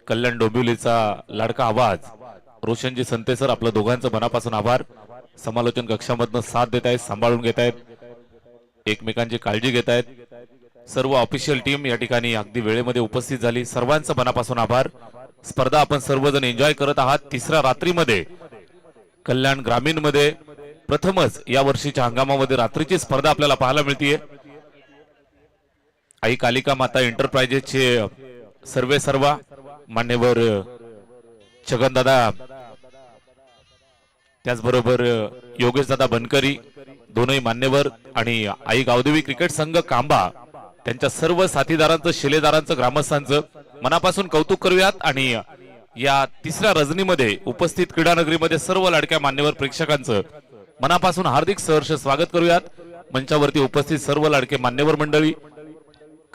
कल्याण डोंबिवलीचा लाडका आवाज रोशनजी संते सर, आपलं दोघांचं मनापासून आभार. समालोचन कक्षामधनं साथ देत आहेत, सांभाळून घेत आहेत, एकमेकांची काळजी घेत आहेत. सर्व ऑफिशियल टीम या ठिकाणी अगदी वेळेमध्ये उपस्थित झाली. सर्वांचं मनापासून आभार. स्पर्धा आपण सर्वजण एन्जॉय करत आहात. तिसऱ्या रात्रीमध्ये कल्याण ग्रामीण मध्ये प्रथमच या वर्षीच्या हंगामामध्ये रात्रीची स्पर्धा आपल्याला पाहायला मिळतीये. आई कालिका माता एंटरप्राइजेसचे सर्वा मान्यवर छगनदादा, त्याचबरोबर योगेश दादा बनकरी, दोनही मान्यवर, आणि आई गावदेवी क्रिकेट संघ कांबा त्यांच्या सर्व साथीदारांचं, शिलेदारांचं, ग्रामस्थांचं मनापासून कौतुक करूयात. आणि या तिसऱ्या रजनीमध्ये उपस्थित क्रीडानगरीमध्ये सर्व लाडक्या मान्यवर प्रेक्षकांचं मनापासून हार्दिक सहर्ष स्वागत करूयात. मंचावरती उपस्थित सर्व लाडके मान्यवर मंडळी,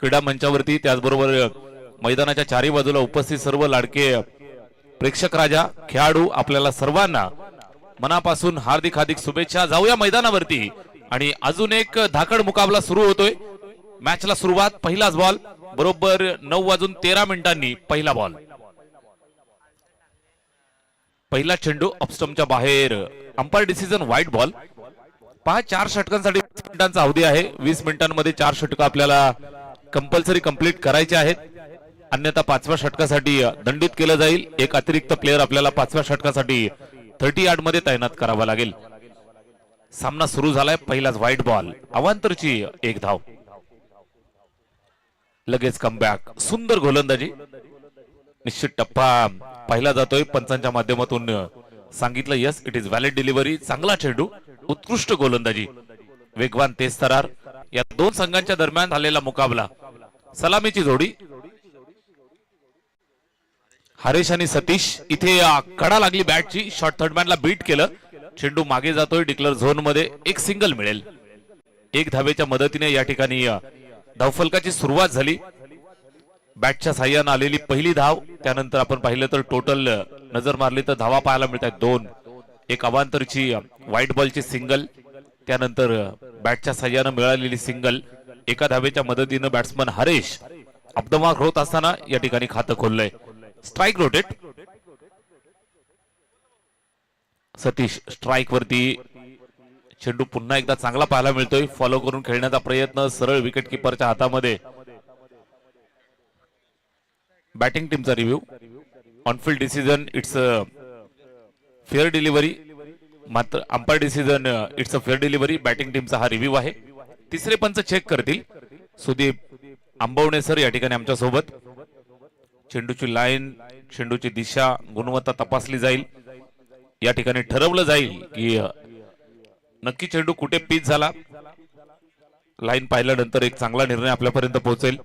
क्रीडा मंचावरती, त्याचबरोबर मैदानाच्या चारी बाजूला उपस्थित सर्व लाडके प्रेक्षक राजा, खेळाडू, आपल्याला सर्वांना मनापासून हार्दिक हार्दिक शुभेच्छा. जाऊया मैदानावरती आणि अजून एक धाकड मुकाबला सुरू होतोय. मॅचला सुरुवात, पहिलाच बॉल, बरोबर 9:13 पहिला बॉल. पहिला चेंडू ऑफस्टंपच्या बाहेर, अंपायर डिसिजन व्हाईट बॉल. पहा, 4 षटकांसाठी 20 मिनिटांचा अवधी आहे. 20 मिनिटांमध्ये 4 षटक आपल्याला कंपल्सरी कंप्लीट करायचे आहेत, अन्यथा 5व्या षटकासाठी दंडित केलं जाईल. एक अतिरिक्त प्लेयर आपल्याला 5व्या षटकासाठी 30 यार्ड मध्ये तैनात करावा लागेल. सामना सुरू झालाय. पहिलाच व्हाईट बॉल, अवांतरची एक धाव, लगेच कमबॅक, सुंदर गोलंदाजी, निश्चित टप्पा पाहिला जातोय. पंचांच्या माध्यमातून सांगितलं yes, it is valid delivery. चांगला चेंडू, उत्कृष्ट गोलंदाजी, वेगवान तेज तरार. या दोन संघांच्या दरम्यान झालेला मुकाबला, सलामीची जोडी. हरेश आणि सतीश, इथे कडा लागली बॅटची, शॉर्ट थर्डमॅनला बीट केलं. चेंडू मागे जातोय डिक्लेअर झोन मध्ये. एक सिंगल मिळेल. एक धावेच्या मदतीने या ठिकाणी धावफलकाची सुरुवात झाली. बॅटच्या साह्यानं आलेली पहिली धाव. त्यानंतर आपण पाहिलं तर टोटल नजर मारली तर धावा पाहायला मिळत आहेत 2. एक अवांतरची व्हाईट बॉलची सिंगल, त्यानंतर बॅटच्या साह्यानं मिळालेली सिंगल. एका धावेच्या मदतीनं बॅट्समन हरेश अब्दमार्क होत असताना या ठिकाणी खातं खोललंय. Strike rotate. सतीश स्ट्राइक वरती. चेंडू पुन्हा एकदा चांगला पाहायला मिळतोय. फॉलो करून खेळण्याचा प्रयत्न, सरळ विकेट किपरच्या हातामध्ये. बॅटिंग टीमचा review. On field decision it's a fair delivery, मात्र umpire decision it's a fair delivery. Batting टीमचा हा रिव्ह्यू आहे. तिसरे पंच चेक करतील. सुदीप आंबवणे सर या ठिकाणी आमच्या सोबत. चेंडूची लाईन, चेंडूची दिशा, गुणवत्ता तपासली जाईल. या ठिकाणी ठरवलं जाईल की नक्की चेंडू कुठे पिच झाला. लाईन पाहिल्यानंतर एक चांगला निर्णय आपल्यापर्यंत पोहोचेल.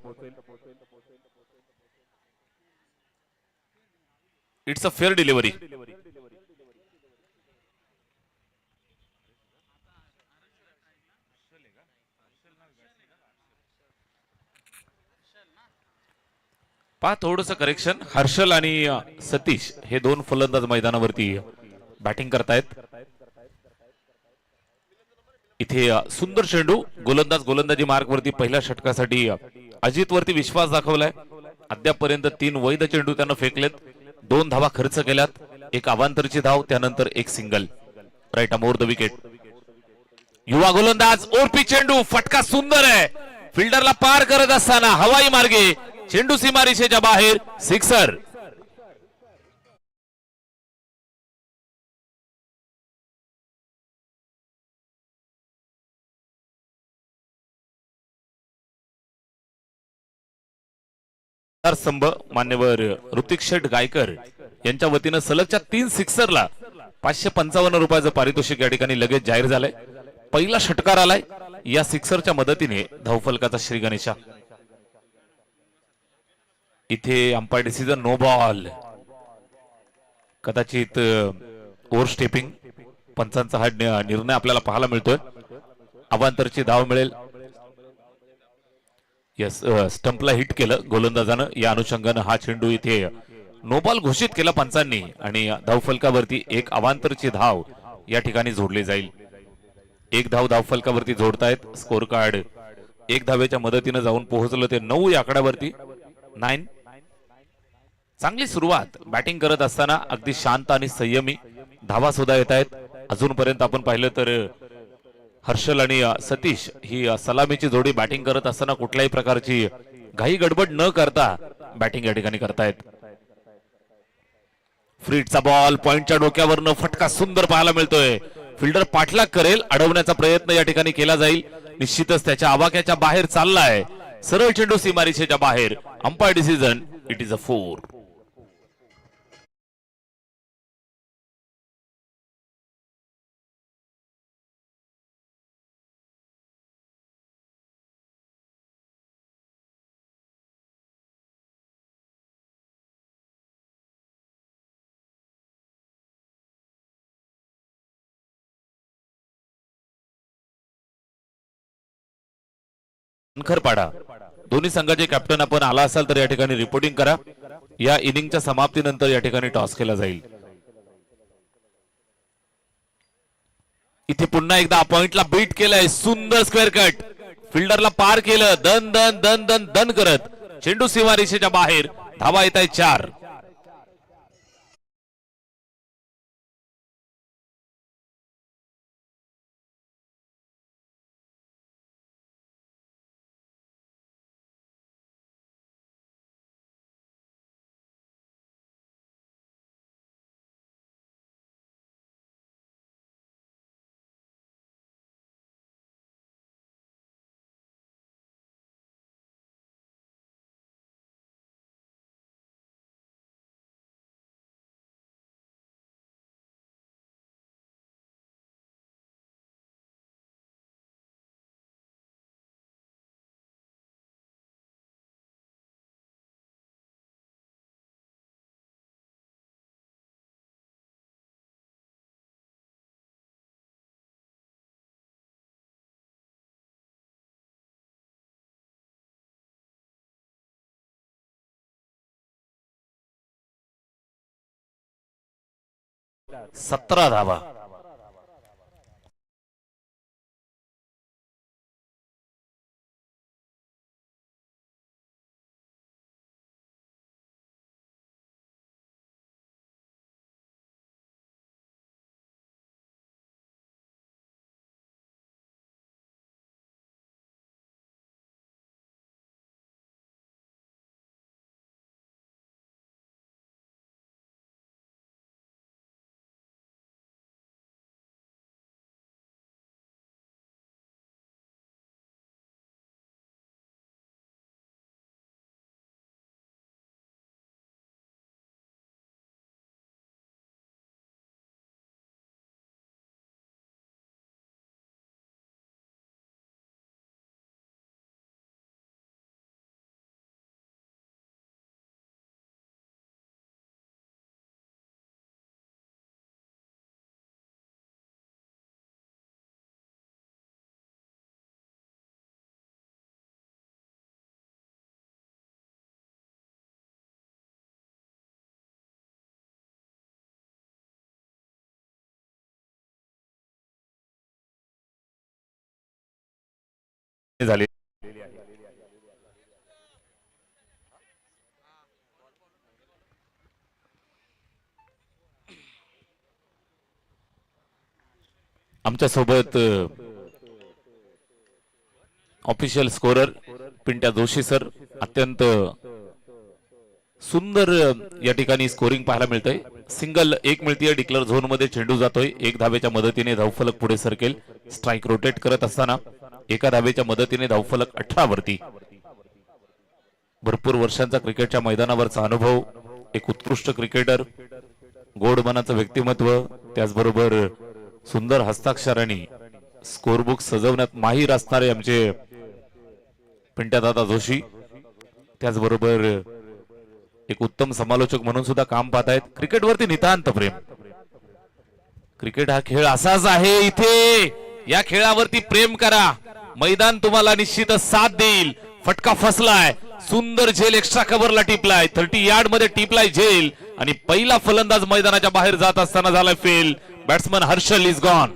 It's a fair delivery. पहा, थोडंसं करेक्शन. हर्षल आणि सतीश हे दोन फलंदाज मैदानावरती बॅटिंग करतायत. इथे सुंदर चेंडू, गोलंदाजी मार्क वरती. पहिल्या षटकासाठी अजित वरती विश्वास दाखवलाय. अद्यापर्यंत 3 वैध चेंडू त्यानं फेकलेत, 2 धावा खर्च केल्यात, एक अवांतरची धाव, त्यानंतर एक single. Right arm over the wicket. युवा गोलंदाज, ओरपी चेंडू, फटका सुंदर आहे. फिल्डरला पार करत असताना हवाई मार्गे चेंडू सीमारेषेच्या बाहेर, सिक्सर. स्तंभ मान्यवर ऋतिक शेठ गायकर यांच्या वतीनं सलगच्या 3 सिक्सरला 555 रुपयाचं पारितोषिक या ठिकाणी लगेच जाहीर झालंय. पहिला षटकार आलाय. या सिक्सरच्या मदतीने धावफलकाचा श्री गणेशा. इथे अंपायर डिसिजन नो बॉल. कदाचित ओव्हर स्टेपिंग, पंचांचा हा निर्णय आपल्याला पाहायला मिळतोय. अवांतरची धाव मिळेल. यस, स्टंपला हिट केलं गोलंदाजानं. या अनुषंगानं हा चेंडू इथे नो बॉल घोषित केला पंचांनी आणि धावफलकावरती एक अवांतरची धाव या ठिकाणी जोडली जाईल. एक धाव धावफलकावरती जोडतायत. स्कोर कार्ड 1 धावेच्या मदतीने जाऊन पोहोचलं ते 9 या आकड्यावरती. 9. चांगली सुरुवात बॅटिंग करत असताना अगदी शांत आणि संयमी धावा सुद्धा येत आहेत. अजूनपर्यंत आपण पाहिलं तर हर्षल आणि सतीश ही सलामीची जोडी बॅटिंग करत असताना कुठल्याही प्रकारची घाई गडबड न करता बॅटिंग या ठिकाणी करतायत. फ्रीडचा बॉल पॉइंटच्या डोक्यावरनं फटका सुंदर पाहायला मिळतोय. फिल्डर पाठलाग करेल, अडवण्याचा प्रयत्न या ठिकाणी केला जाईल. निश्चितच त्याच्या आवाक्याच्या बाहेर चाललाय. सरळ चेंडू सीमारेषेच्या बाहेर. Umpire decision, it is a 4. पाडा दोन्ही संघाचे कॅप्टन आपण आला असाल तर या ठिकाणी रिपोर्टिंग करा. या इनिंगच्या समाप्तीनंतर या ठिकाणी टॉस केला जाईल. इथे पुन्हा एकदा पॉइंटला बीट केलंय. सुंदर स्क्वेअर कट, फिल्डरला पार केलं. दन दन दन दन दन करत चेंडू सीमारेषेच्या बाहेर. धावा येत आहे 4. सतरा धावा. झाली. आमच्या सोबत official scorer Pintya Joshi sir. अत्यंत सुंदर या ठिकाणी स्कोरिंग पाहायला मिळतंय. सिंगल एक मिळतीये. डिक्लेअर झोन मध्ये चेंडू जातोय. एक धावेच्या मदतीने धावफलक पुढे सरकेल. स्ट्राईक रोटेट करत असताना एका धावेच्या मदतीने धावफलक 18 वरती. भरपूर वर्षांचा क्रिकेटच्या मैदानावरचा अनुभव, एक उत्कृष्ट क्रिकेटर, गोड मनाचं व्यक्तिमत्व, त्याचबरोबर सुंदर हस्ताक्षरांनी स्कोरबुक सजवण्यात माहीर असणारे आमचे पिंट्यादादा जोशी. त्याचबरोबर एक उत्तम समालोचक म्हणून सुद्धा काम पाहत आहेत. क्रिकेटवरती नितांत प्रेम. क्रिकेट हा खेळ असाच आहे. इथे या खेळावरती प्रेम करा. मैदान तुम्हाला निश्चितच साथ देईल. फटका फसलाय. सुंदर झेल एक्स्ट्रा कव्हरला टिपलाय. 30 यार्ड मध्ये टिपलाय झेल आणि पहिला फलंदाज मैदानाच्या बाहेर जात असताना झालाय fail. Batsman Harshal is gone.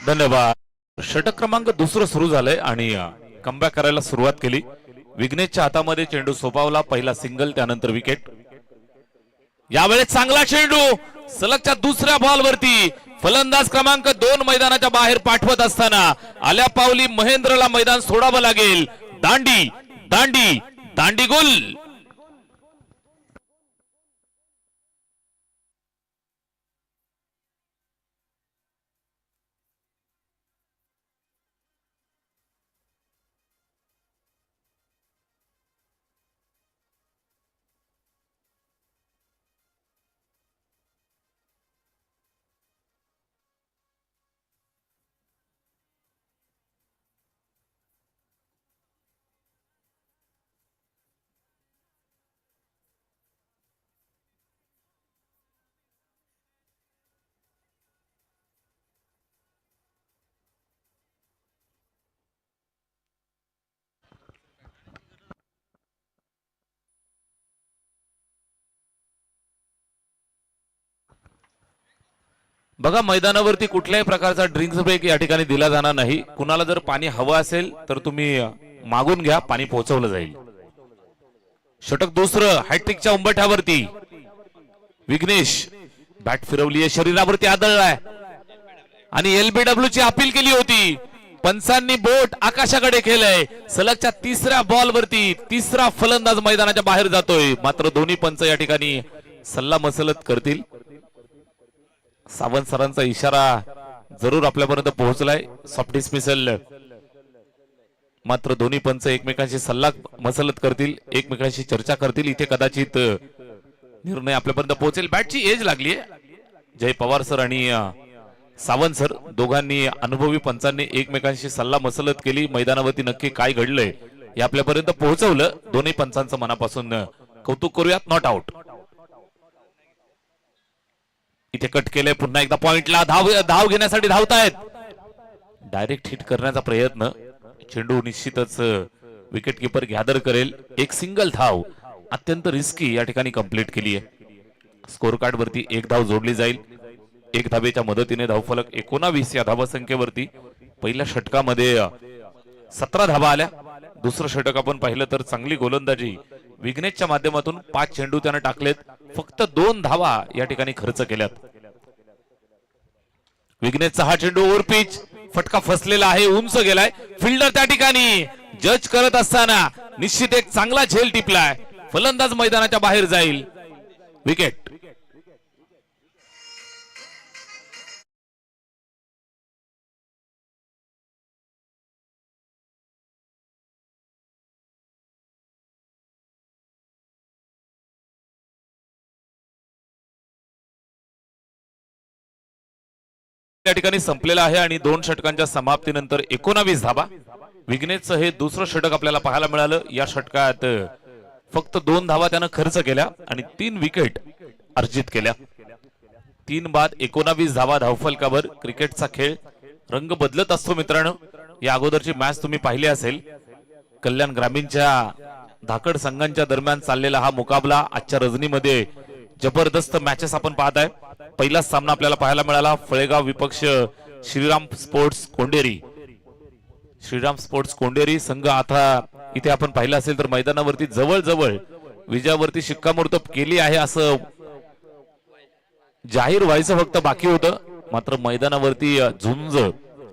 धन्यवाद. षटक क्रमांक दुसरं सुरू झालंय आणि कमबॅक करायला सुरुवात केली. विघ्नेशच्या हातामध्ये चेंडू सोपावला. पहिला सिंगल, त्यानंतर विकेट. यावेळेस चांगला चेंडू सलगच्या दुसऱ्या बॉलवरती फलंदाज क्रमांक 2 मैदानाच्या बाहेर पाठवत असताना आल्या पावली महेंद्रला मैदान सोडावं लागेल. दांडी दांडी दांडी गोल. बघा, मैदानावरती कुठल्याही प्रकारचा ड्रिंक्स ब्रेक या ठिकाणी दिला जाणार नाही. कुणाला जर पाणी हवं असेल तर तुम्ही मागून घ्या, पाणी पोहोचवलं जाईल. षटक दुसरं हॅट्रिकच्या उंबरठ्यावरती विघ्नेश बॅट फिरवली, शरीरावरती आदळलाय आणि LBW ची अपील केली होती. पंचांनी बोट आकाशाकडे केलंय. सलगच्या तिसऱ्या बॉलवरती तिसरा फलंदाज मैदानाच्या बाहेर जातोय. मात्र दोन्ही पंच या ठिकाणी सल्ला मसलत करतील. सावंत सरांचा इशारा जरूर आपल्यापर्यंत पोहोचलाय. Soft dismissal. मात्र दोन्ही पंच एकमेकांशी सल्ला मसलत करतील, एकमेकांशी चर्चा करतील. इथे कदाचित निर्णय आपल्यापर्यंत पोहोचेल. बॅटची एज लागली आहे. जय पवार सर आणि सावंत सर दोघांनी अनुभवी पंचांनी एकमेकांशी सल्ला मसलत केली. मैदानावरती नक्की काय घडलंय हे आपल्यापर्यंत पोहोचवलं. दोन्ही पंचांचं मनापासून कौतुक करूयात. Not out. इथे कट केलंय. पुन्हा एकदा पॉइंटला धाव घेण्यासाठी धावतायत. डायरेक्ट हिट करण्याचा प्रयत्न. चेंडू निश्चितच विकेट किपर गॅदर करेल. एक सिंगल धाव अत्यंत रिस्की या ठिकाणी कंप्लीट केली आहे. स्कोर कार्ड वरती एक धाव जोडली जाईल. एक धावेच्या मदतीने धावफलक 19 या धावसंख्येवरती. पहिल्या षटकामध्ये 17 धावा आल्या. दुसरं षटक आपण पाहिलं तर चांगली गोलंदाजी विघ्नेशच्या माध्यमातून 5 चेंडू त्याने टाकलेत. फक्त 2 धावा या ठिकाणी खर्च केल्यात. विघ्नेशचा हा चेंडू ओव्हर पिच, फटका फसलेला आहे, उंच गेलाय. फिल्डर त्या ठिकाणी जज करत असताना निश्चित एक चांगला झेल टिपलाय. फलंदाज मैदानाच्या बाहेर जाईल. विकेट. त्या ठिकाणी संपलेला आहे आणि 2 षटकांच्या समाप्तीनंतर 19 धावा. विघ्नेशचं हे दुसरं षटक आपल्याला पाहायला मिळालं. या षटकात फक्त 2 धावा त्यानं खर्च केल्या आणि 3 विकेट अर्जित केल्या. 3 बाद 19 धावा धावफलकावर. क्रिकेटचा खेळ रंग बदलत असतो मित्रांनो. या अगोदरची मॅच तुम्ही पाहिली असेल. कल्याण ग्रामीणच्या धाकड संघांच्या दरम्यान चाललेला हा मुकाबला आजच्या रजनीमध्ये जबरदस्त मॅचेस आपण पाहताय. पहिलाच सामना आपल्याला पाहायला मिळाला. फळेगाव विपक्ष श्रीराम स्पोर्ट्स कोंडेरी. श्रीराम स्पोर्ट्स कोंडेरी संघ आता इथे आपण पाहिलं असेल तर मैदानावरती जवळजवळ विजयावरती शिक्कामोर्तब केली आहे असं जाहीर व्हायचं फक्त बाकी होतं. मात्र मैदानावरती झुंज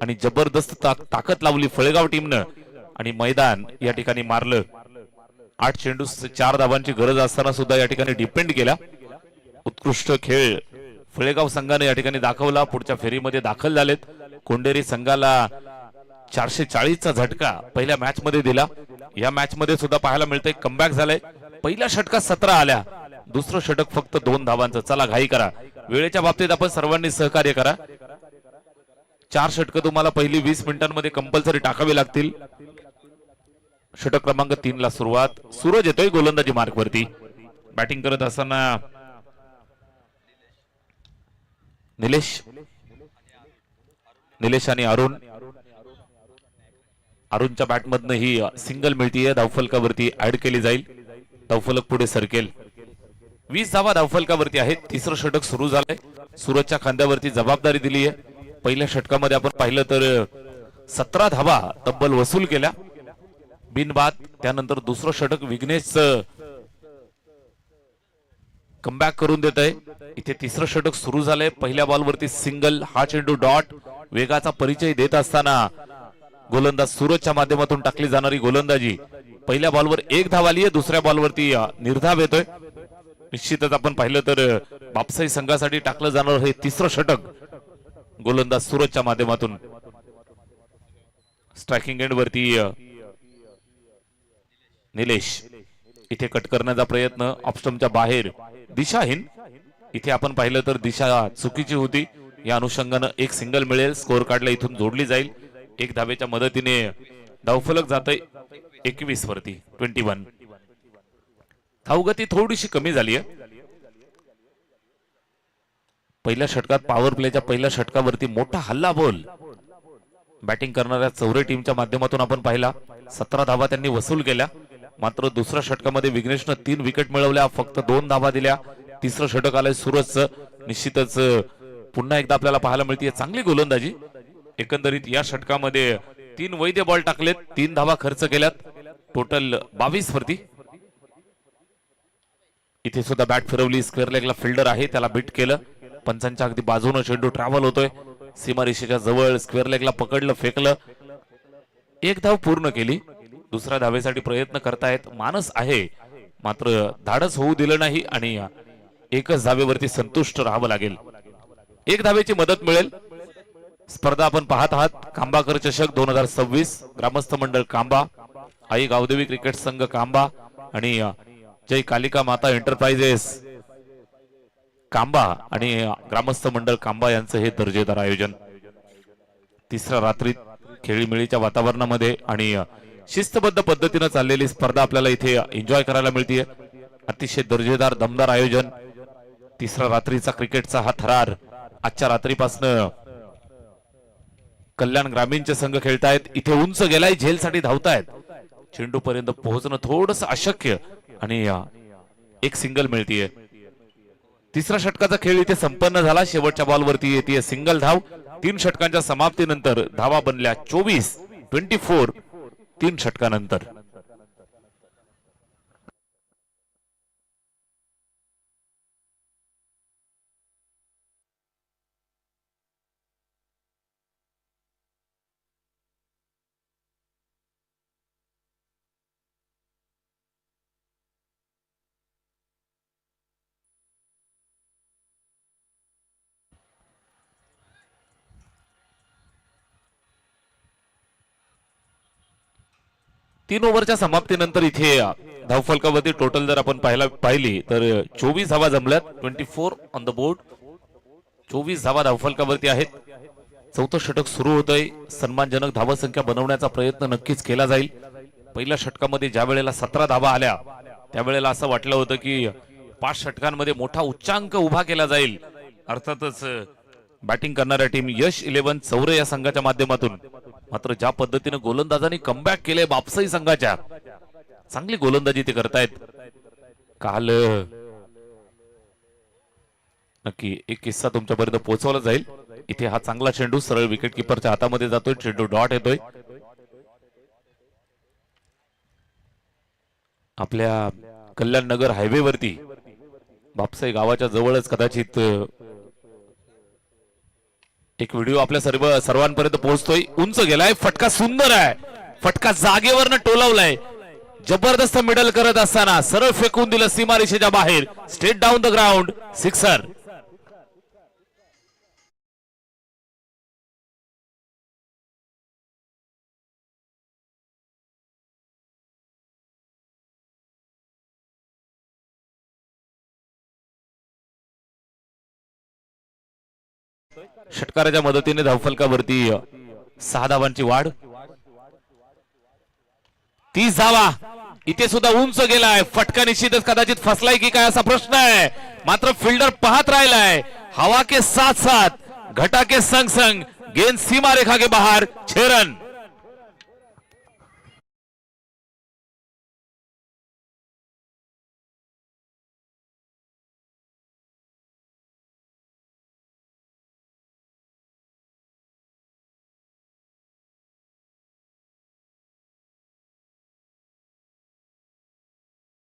आणि जबरदस्त ताकद लावली फळेगाव टीमनं आणि मैदान या ठिकाणी मारलं. 8 चेंडू 4 धावांची गरज असताना सुद्धा या ठिकाणी डिपेंड केला. उत्कृष्ट खेळ फळेगाव संघाने या ठिकाणी दाखवला. पुढच्या फेरीमध्ये दाखल झालेत. कोंडेरी संघाला 440 चा झटका पहिल्या मॅच मध्ये दिला. या मॅच मध्ये सुद्धा पाहायला मिळतंय कमबॅक झालंय. पहिल्या षटकात 17 आल्या. दुसरं षटक फक्त 2 धावांचं. चला घाई करा. वेळेच्या बाबतीत आपण सर्वांनी सहकार्य करा. 4 षटकं तुम्हाला पहिली 20 मिनिटांमध्ये कंपल्सरी टाकावी लागतील. षटक क्रमांक 3 ला सुरुवात. सूरज येतोय गोलंदाजी मार्क वरती. बॅटिंग करत असताना निलेश आणि अरुण. अरुणच्या बॅटमधनं ही सिंगल मिळतीये. धावफलकावरती ऍड केली जाईल. धावफलक पुढे सरकेल. 20 धावा धावफलकावरती आहेत. तिसरं षटक सुरू झालंय. सूरजच्या खांद्यावरती जबाबदारी दिली आहे. पहिल्या षटकामध्ये आपण पाहिलं तर 17 धावा तब्बल वसूल केल्या बिनबाद. त्यानंतर दुसरं षटक विघ्नेशचं कमबॅक करून देत आहे. इथे तिसरं षटक सुरू झालंय. पहिल्या बॉलवरती सिंगल, हा चेंडू डॉट. वेगाचा परिचय देत असताना गोलंदाज सूरजच्या माध्यमातून टाकली जाणारी गोलंदाजी. पहिल्या बॉलवर एक धाव आली आहे, दुसऱ्या बॉलवरती निर्धाव येतोय. निश्चितच आपण पाहिलं तर बापसाई संघासाठी टाकलं जाणार हे तिसरं षटक गोलंदाज सूरजच्या माध्यमातून. स्ट्रायकिंग एंड वरती निलेश इथे कट करण्याचा प्रयत्न ऑफस्टंपच्या बाहेर, दिशाहीन. इथे आपण पाहिलं तर दिशा चुकीची होती. या अनुषंगानं एक सिंगल मिळेल. स्कोअर कार्डला इथून जोडली जाईल. एक धावेच्या मदतीने धावफलक जातंय 21 वरती 21. धावगती थोडीशी कमी झाली आहे. पहिल्या षटकात पॉवर प्लेच्या पहिल्या षटकावरती मोठा हल्ला बोल बॅटिंग करणाऱ्या चौरे टीमच्या माध्यमातून आपण पाहिला. 17 धावा त्यांनी वसूल केल्या. मात्र दुसऱ्या षटकामध्ये विघ्नेशनं 3 विकेट मिळवल्या, फक्त 2 धावा दिल्या. तिसरं षटक आलंय सूरजचं. निश्चितच पुन्हा एकदा आपल्याला पाहायला मिळते चांगली गोलंदाजी. एकंदरीत या षटकामध्ये 3 वैध बॉल टाकलेत, 3 धावा खर्च केल्यात, टोटल 22 वरती. इथे सुद्धा बॅट फिरवली. स्क्वेअर लेगला फिल्डर आहे, त्याला बीट केलं. पंचांच्या अगदी बाजूने चेंडू ट्रॅव्हल होतोय. सीमारेषेच्या जवळ स्क्वेअर लेगला पकडलं, फेकलं. एक धाव पूर्ण केली. दुसऱ्या धावेसाठी प्रयत्न करतायत, मानस आहे, मात्र धाडस होऊ दिलं नाही आणि एकच धावेवरती संतुष्ट राहावं लागेल. एक धावेची मदत मिळेल. स्पर्धा आपण पाहत आहात कांबाकर चषक 2026. ग्रामस्थ मंडळ कांबा, आई गावदेवी क्रिकेट संघ कांबा आणि जय कालिका माता एंटरप्राइजेस कांबा आणि ग्रामस्थ मंडळ कांबा यांचं हे दर्जेदार आयोजन. तिसऱ्या रात्रीत खेळीमेळीच्या वातावरणामध्ये आणि शिस्तबद्ध पद्धतीने चाललेली स्पर्धा आपल्याला इथे एन्जॉय करायला मिळते. अतिशय दर्जेदार दमदार आयोजन. तिसऱ्या रात्रीचा क्रिकेटचा हा थरार. आजच्या रात्रीपासून कल्याण ग्रामीणचे संघ खेळतायत. इथे उंच गेलाय, झेलसाठी धावतायत. चेंडू पर्यंत पोहोचणं थोडस अशक्य आणि एक सिंगल मिळतीये. तिसऱ्या षटकाचा खेळ इथे संपन्न झाला. शेवटच्या बॉलवरती येते सिंगल धाव. 3 षटकांच्या समाप्तीनंतर धावा बनल्या 24 3 षटकानंतर. तीन ओव्हरच्या समाप्तीनंतर इथे धावफलकावरती टोटल जर आपण पाहिली तर 24 धावा जमल्यात. 24 ऑन द बोर्ड. 24 धावा धावफलकावरती आहेत. चौथं षटक सुरू होतंय. सन्मानजनक धावसंख्या बनवण्याचा प्रयत्न नक्कीच केला जाईल. पहिल्या षटकामध्ये ज्या वेळेला 17 धावा आल्या त्यावेळेला असं वाटलं होतं की 5 षटकांमध्ये मोठा उच्चांक उभा केला जाईल. अर्थातच बॅटिंग करणाऱ्या टीम यश 11 चौरे या संघाच्या माध्यमातून. मात्र ज्या पद्धतीने गोलंदाजांनी कमबॅक केले बापसाई संघाच्या, चांगली गोलंदाजी ते करतायत. काल नक्की एक किस्सा तुमच्यापर्यंत पोहोचवला जाईल. इथे हा चांगला चेंडू सरळ विकेट किपरच्या हातामध्ये जातोय. चेंडू डॉट येतोय. आपल्या कल्याण नगर हायवे वरती बापसाई गावाच्या जवळच कदाचित एक व्हिडिओ आपल्या सर्वांपर्यंत पोहोचतोय. उंच गेलाय, फटका सुंदर आहे. फटका जागेवरनं टोलवलाय. जबरदस्त मिडल करत असताना सरळ फेकून दिलं सीमारेषेच्या बाहेर. Straight down the ground, sixer. षटकाराच्या मदतीने धावफलकावरती 6 धावांची वाढ. 30 धावा. इथे सुद्धा उंच गेलाय. फटका निश्चितच कदाचित फसलाय की काय असा प्रश्न आहे. मात्र फिल्डर पाहत राहिलाय. हवा के साथ साथ घटा के संग संग गेंद सीमा रेखा के बाहर. 6 रन.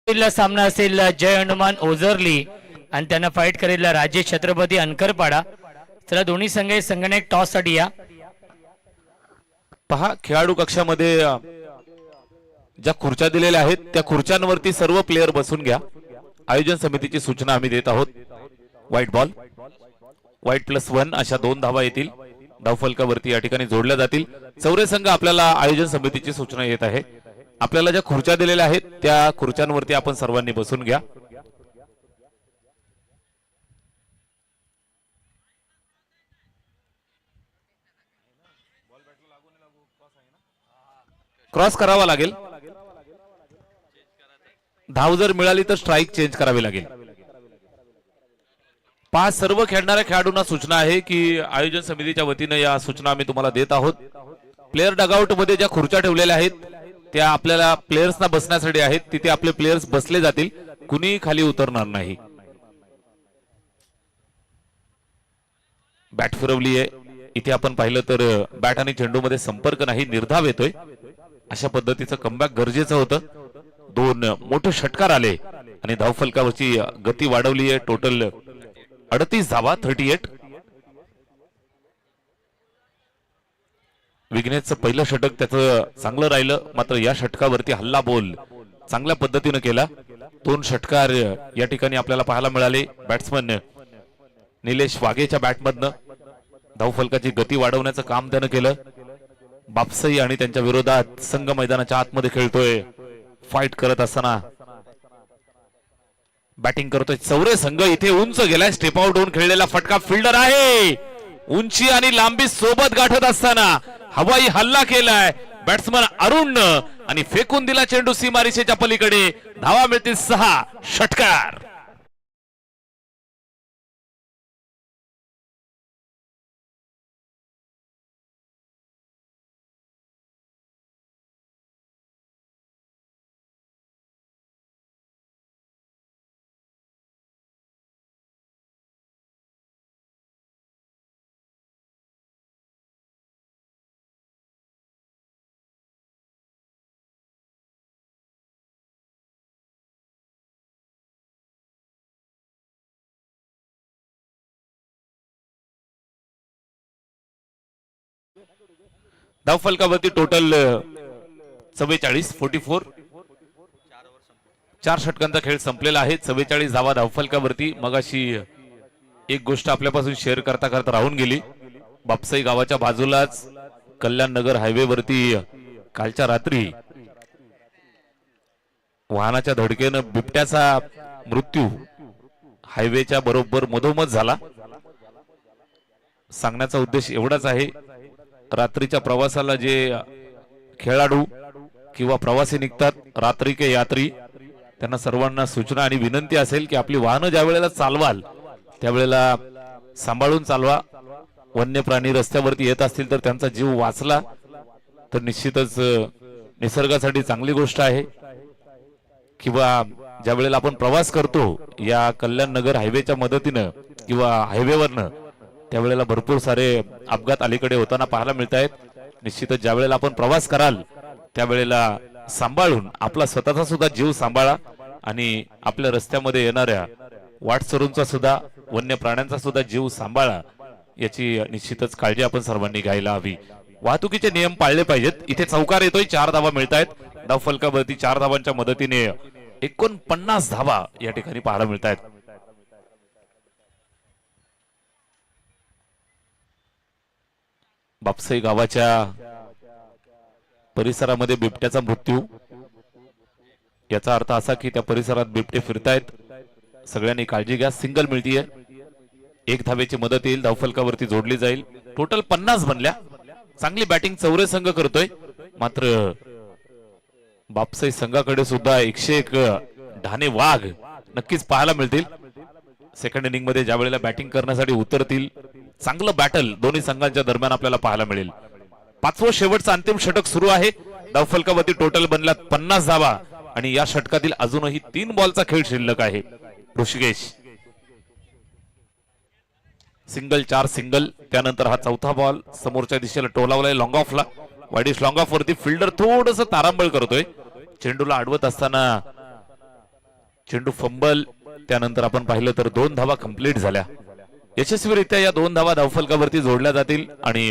पहिला सामना असेल जय हनुमान ओझरली आणि त्यांना फाईट करेल राजेश छत्रपती अनकरपाडा. चला दोन्ही संघ संघाने टॉस साठी या. पहा खेळाडू कक्षामध्ये ज्या खुर्च्या दिलेल्या आहेत त्या खुर्च्यांवरती सर्व प्लेयर बसून घ्या. आयोजन समितीची सूचना आम्ही देत आहोत. व्हाईट बॉल, व्हाईट +1 अशा 2 धावा येतील. धावफलकावरती या ठिकाणी जोडल्या जातील. चौरे संघ आपल्याला आयोजन समितीची सूचना येत आहे. आपल्याला ज्या खुर्च्या दिलेल्या आहेत त्या खुर्च्यांवरती आपण सर्वांनी बसून घ्या. क्रॉस करावा लागेल. धाव जर मिळाली तर स्ट्राइक चेंज करावी लागेल. पाच सर्व खेळणाऱ्या खेळाडूंना सूचना आहे की आयोजन समितीच्या वतीने या सूचना आम्ही तुम्हाला देत आहोत. प्लेयर डगआउट मध्ये ज्या खुर्च्या ठेवलेल्या आहेत त्या आपल्याला प्लेयर्सना बसण्यासाठी आहेत. तिथे आपले प्लेयर्स बसले जातील, कुणी खाली उतरणार नाही. बॅट फिरवली आहे. इथे आपण पाहिलं तर बॅट आणि चेंडू मध्ये संपर्क नाही, निर्धाव येतोय. अशा पद्धतीचं कमबॅक गरजेचं होतं. 2 मोठे षटकार आले आणि धावफलकावरची गती वाढवली आहे. टोटल 38 धावा, 38. विघ्नेशचं पहिलं षटक त्याचं चांगलं राहिलं, मात्र या षटकावरती हल्ला बोल चांगल्या पद्धतीनं केला. 2 षटकार या ठिकाणी आपल्याला पाहायला मिळाले. बॅट्समन निलेश वाघेच्या बॅटमधनं धावफलकाची गती वाढवण्याचं काम त्यानं केलं. बापसाई आणि त्यांच्या विरोधात संघ मैदानाच्या आतमध्ये खेळतोय. फाईट करत असताना बॅटिंग करतोय चौरे संघ. इथे उंच गेलाय, स्टेप आउट होऊन खेळलेला फटका फिल्डर आहे. उंची आणि लांबी सोबत गाठत असताना हवाई हल्ला केलाय बॅट्समन अरुण आणि फेकून दिला चेंडू सीमारेषेच्या पलीकडे. धावा मिळतील 6. षटकार. धावफलकावरती टोटल 44, 44. 4 षटकांचा खेळ संपलेला आहे. 44 धावा धावफलकावरती. मगाशी एक गोष्ट आपल्यापासून शेअर करता करता राहून गेली. बापसाई गावाच्या बाजूलाच कल्याण नगर हायवे वरती कालच्या रात्री वाहनाच्या धडकेनं बिबट्याचा मृत्यू हायवेच्या बरोबर मधोमध झाला. सांगण्याचा उद्देश एवढाच आहे, रात्रीच्या प्रवासाला जे खेळाडू किंवा प्रवासी निघतात, रात्री के यात्री, त्यांना सर्वांना सूचना आणि विनंती असेल की आपली वाहनं ज्या वेळेला चालवाल त्यावेळेला सांभाळून चालवा. वन्य प्राणी रस्त्यावरती येत असतील तर त्यांचा जीव वाचला तर निश्चितच निसर्गासाठी चांगली गोष्ट आहे. किंवा ज्या वेळेला आपण प्रवास करतो या कल्याण नगर हायवेच्या मदतीनं किंवा हायवेवरनं, त्यावेळेला भरपूर सारे अपघात अलीकडे होताना पाहायला मिळत आहेत. निश्चितच ज्या वेळेला आपण प्रवास कराल त्यावेळेला सांभाळून आपला स्वतःचा सुद्धा जीव सांभाळा आणि आपल्या रस्त्यामध्ये येणाऱ्या वाटसरूंचा सुद्धा, वन्य प्राण्यांचा सुद्धा जीव सांभाळा. याची निश्चितच काळजी आपण सर्वांनी घ्यायला हवी. वाहतुकीचे नियम पाळले पाहिजेत. इथे चौकार येतोय, 4 धावा मिळत आहेत. धावफलकावरती 4 धावांच्या मदतीने 49 धावा या ठिकाणी पाहायला मिळत आहेत. बापसाई गावाच्या परिसरामध्ये बिबट्याचा मृत्यू, याचा अर्थ असा की त्या परिसरात बिबटे फिरतायत. सगळ्यांनी काळजी घ्या. सिंगल मिळतीये, 1 धावेची मदत येईल, धावफलकावरती जोडली जाईल. टोटल 50 बनल्या. चांगली बॅटिंग चौरे संघ करतोय, मात्र बापसाई संघाकडे सुद्धा 101 ढाणे वाघ नक्कीच पाहायला मिळतील. सेकंड इनिंग मध्ये ज्या वेळेला बॅटिंग करण्यासाठी उतरतील, चांगलं बॅटल दोन्ही संघांच्या दरम्यान आपल्याला पाहायला मिळेल. 5वं शेवटचं अंतिम षटक सुरू आहे. धावफलकावरती टोटल बनल्यात 50 धावा आणि या षटकातील अजूनही 3 बॉलचा खेळ शिल्लक आहे. Rishikesh single, 4 single. त्यानंतर हा 4था बॉल समोरच्या दिशेला टोलावलाय लॉंग ऑफला. वाईडिश लॉंग ऑफ वरती फिल्डर थोडस तारांबळ करतोय. चेंडूला अडवत असताना चेंडू फंबल, त्यानंतर आपण पाहिलं तर 2 धावा कंप्लीट झाल्या. यशस्वीरित्या या 2 धावा धावफलकावरती जोडल्या जातील आणि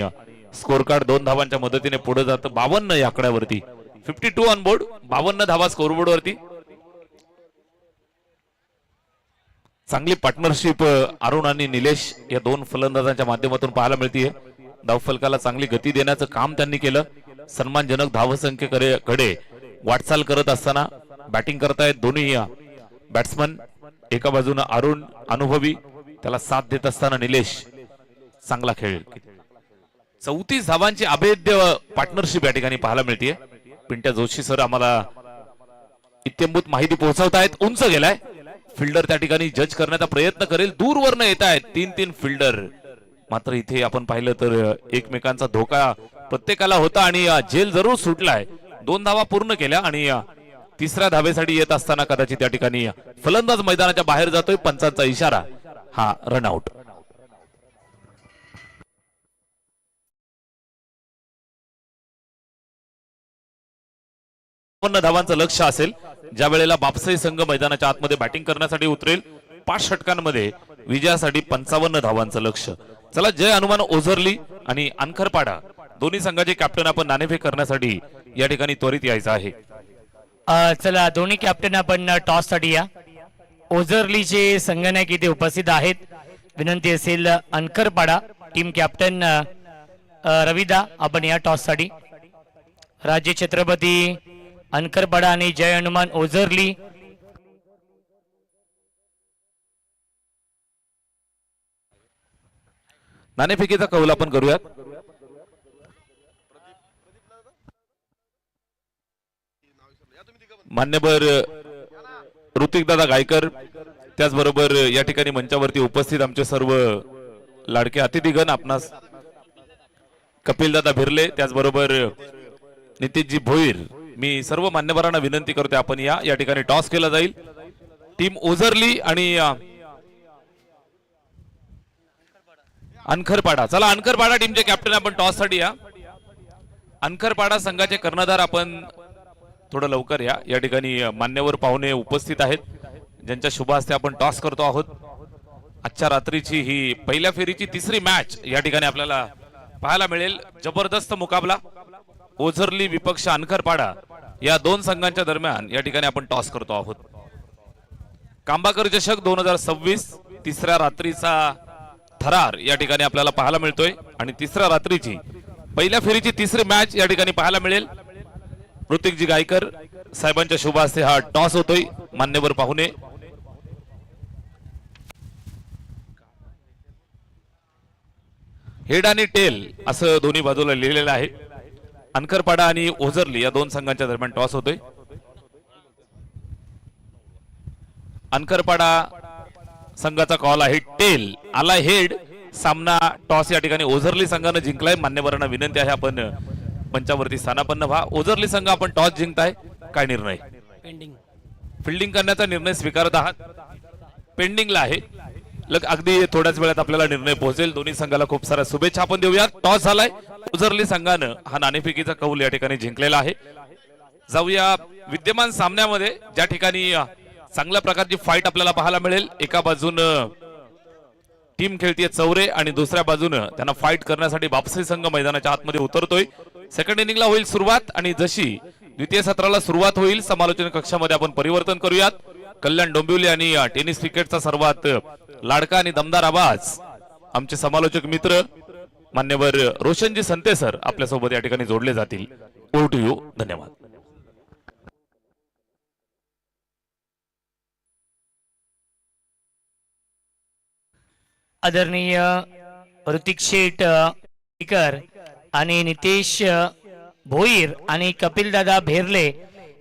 स्कोर कार्ड 2 धावांच्या मदतीने पुढे जातं 52 या आकड्यावरती. 52 ऑन बोर्ड, 52 धावा स्कोरबोर्ड वरती. चांगली पार्टनरशिप अरुण आणि निलेश या 2 फलंदाजांच्या माध्यमातून पाहायला मिळते. धावफलकाला चांगली गती देण्याचं काम त्यांनी केलं. सन्मानजनक धावसंख्येकडे वाटचाल करत असताना बॅटिंग करतायत दोन्ही बॅट्समन. एका बाजूने अरुण अनुभवी, त्याला साथ देत असताना निलेश चांगला खेळ. 34 धावांची अभेद्य पार्टनरशिप या ठिकाणी पाहायला मिळते. पिंट्या जोशी सर आम्हाला इत्यंभूत माहिती पोहोचवतायत. उंच गेलाय फिल्डर, त्या ठिकाणी जज करण्याचा प्रयत्न करेल. दूरवरनं येत आहेत 3-3 फिल्डर. मात्र इथे आपण पाहिलं तर एकमेकांचा धोका प्रत्येकाला होता आणि जेल जरूर सुटलाय. 2 धावा पूर्ण केल्या आणि तिसऱ्या धावेसाठी येत असताना कदाचित त्या ठिकाणी फलंदाज मैदानाच्या बाहेर जातोय. पंचांचा इशारा, हा रनआउट. धावांचं लक्ष असेल ज्या वेळेला बापसाई संघ मैदानाच्या आतमध्ये बॅटिंग करण्यासाठी उतरेल. 5 षटकांमध्ये विजयासाठी 55 धावांचं लक्ष. चला, जय हनुमान ओझरली आणि अनखरपाडा दोन्ही संघाचे कॅप्टन आपण नाणेफेक करण्यासाठी या ठिकाणी त्वरित यायचं आहे. चला, दोन्ही कॅप्टन आपण टॉस साठी या. ओझरलीचे संघनायक इथे उपस्थित आहेत. विनंती असेल अनकरपाडा टीम कॅप्टन रविदा आपण या टॉस साठी. राज्य छत्रपती अनकरपाडा आणि जय हनुमान ओझरली नाणेफेकीचा कौल आपण करूयात. मान्यवर ऋतिकदादा गायकर, त्याचबरोबर या ठिकाणी मंचावरती उपस्थित आमचे सर्व लाडके अतिथीगण, आपणास कपिलदादा भिरले, त्याचबरोबर नितीशजी भोईर, मी सर्व मान्यवरांना विनंती करतोय आपण या ठिकाणी टॉस केला जाईल. टीम ओझरली आणि अनखरपाडा. चला, अनखरपाडा टीमचे कॅप्टन आपण टॉस साठी या. अनखरपाडा संघाचे कर्णधार आपण थोडं लवकर या ठिकाणी मान्यवर पाहुणे उपस्थित आहेत ज्यांच्या शुभ हस्ते आपण टॉस करतो आहोत. आजच्या रात्रीची ही पहिल्या फेरीची तिसरी मॅच या ठिकाणी आपल्याला पाहायला मिळेल. जबरदस्त मुकाबला ओझरली विपक्ष अनखरपाडा या 2 संघांच्या दरम्यान या ठिकाणी आपण टॉस करतो आहोत. कांबाकर चषक 2026 तिसऱ्या रात्रीचा थरार या ठिकाणी आपल्याला पाहायला मिळतोय आणि तिसऱ्या रात्रीची पहिल्या फेरीची तिसरी मॅच या ठिकाणी पाहायला मिळेल. ऋतिकजी गायकर साहेबांच्या शुभ हस्ते हा टॉस होतोय. मान्यवर पाहुणे हेड आणि टेल असं दोन्ही बाजूला लिहिलेलं आहे. अनखरपाडा आणि ओझरली या 2 संघांच्या दरम्यान टॉस होतोय. अनखरपाडा संघाचा कॉल आहे टेल, आला हेड. सामना टॉस या ठिकाणी ओझरली संघाने जिंकलाय. मान्यवरांना विनंती आहे आपण मंचावरती स्थानापन्न व्हा. ओझरली संघ आपण टॉस जिंकताय, काय निर्णय? फिल्डिंग करण्याचा निर्णय स्वीकारत आहात. पेंडिंगला आहे. अगदी थोड्याच वेळात आपल्याला निर्णय पोहोचेल. दोन्ही संघाला खूप साऱ्या शुभेच्छा आपण देऊयात. टॉस झालाय. ओझरली संघानं हा नाणेफेकीचा कौल या ठिकाणी जिंकलेला आहे. जाऊया विद्यमान सामन्यामध्ये ज्या ठिकाणी चांगल्या प्रकारची फाईट आपल्याला पाहायला मिळेल. एका बाजूनं टीम खेळतीये चौरे आणि दुसऱ्या बाजूनं त्यांना फाईट करण्यासाठी बापसाई संघ मैदानाच्या आतमध्ये उतरतोय. सेकंड इनिंगला होईल सुरुवात आणि जशी द्वितीय सत्राला सुरुवात होईल समालोचन कक्षामध्ये आपण परिवर्तन करूयात. कल्याण डोंबिवली आणि टेनिस क्रिकेटचा सर्वात लाडका आणि दमदार आवाज आमचे समालोचक मित्र मान्यवर रोशनजी संते सर आपल्यासोबत या ठिकाणी जोडले जातील. Over to you. धन्यवाद. आदरणीय ऋतिक शेठ आणि नितेश भोईर आणि कपिलदादा भेरले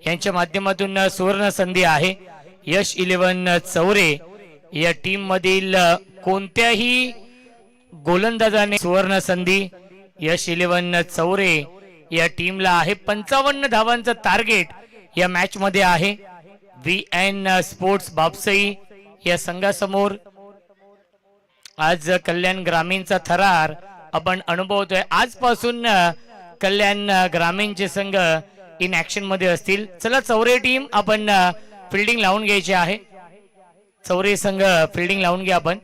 यांच्या माध्यमातून सुवर्ण संधी आहे. यश 11 चौरे या टीम मधील कोणत्याही गोलंदाजाने सुवर्ण संधी. यश 11 चौरे या टीमला आहे. 55 धावांचं टार्गेट या मॅच मध्ये आहे. VN स्पोर्ट्स बापसाई या संघासमोर आज कल्याण ग्रामीणचा थरार आपण अनुभवतोय. आजपासून कल्याण ग्रामीणचे संघ इन ऍक्शन मध्ये असतील. चला, चौरे टीम आपण फिल्डिंग लावून घ्यायची आहे. चौरे संघ फिल्डिंग लावून घ्या आपण.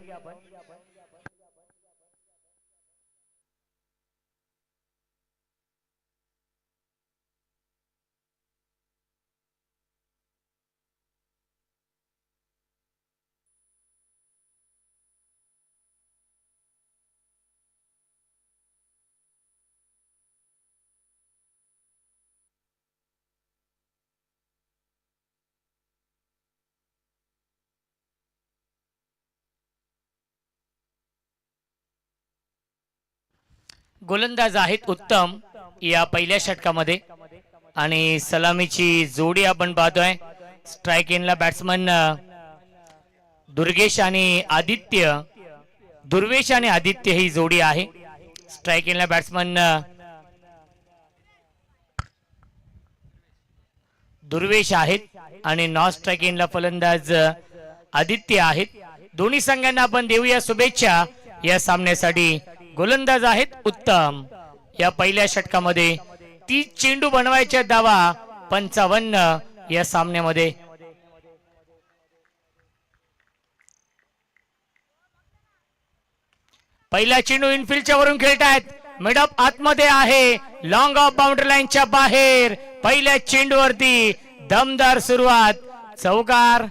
गोलंदाज आहेत उत्तम या पहिल्या षटकामध्ये आणि सलामीची जोडी आपण पाहतोय. स्ट्राइक एंडला बॅट्समन दुर्वेश आणि आदित्य ही जोडी आहे. स्ट्राइक एंडला बॅट्समन दुर्वेश आहेत आणि नॉन स्ट्राइक एंडला फलंदाज आदित्य आहेत. दोन्ही संघांना आपण देऊया शुभेच्छा या सामन्यासाठी. गोलंदाज आहेत उत्तम. या पहिल्या षटकामध्ये 30 चेंडू बनवायच्या धावा 55 या सामन्यामध्ये. पहिला चेंडू इनफिल्डच्या वरून खेळतायत. मिडअप आतमध्ये आहे, लॉंग ऑफ बाउंड्री लाईनच्या बाहेर. पहिल्या चेंडूवरती दमदार सुरुवात, चौकार.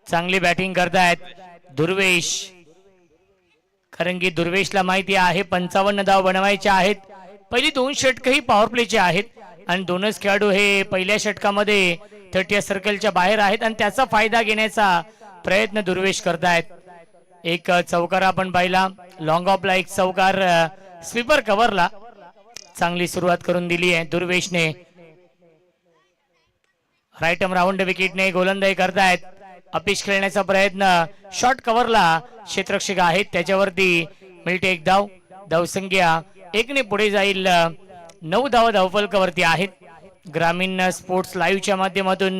चांगली बॅटिंग करतायत दुर्वेश, कारण की दुर्वेशला माहिती आहे 55 धाव बनवायचे आहेत. पहिली 2 षटकही पॉवर प्लेचे आहेत आणि दोनच खेळाडू हे पहिल्या षटकामध्ये 30 सर्कलच्या बाहेर आहेत आणि त्याचा फायदा घेण्याचा प्रयत्न दुर्वेश करतायत. एक चौकार आपण पाहिला, लॉंग ऑफला एक चौकार, स्वीपर कव्हरला चांगली सुरुवात करून दिली आहे दुर्वेशने. राईट आर्म राऊंड विकेटने गोलंदाजी करतायत. अपिश खेळण्याचा प्रयत्न, शॉर्ट कव्हरला क्षेत्ररक्षक आहेत, त्याच्यावरती मिळते एक धाव. धावसंख्या 1 ने पुढे जाईल. 9 धावा धावफलकावरती आहेत. ग्रामीण स्पोर्ट्स लाईव्हच्या माध्यमातून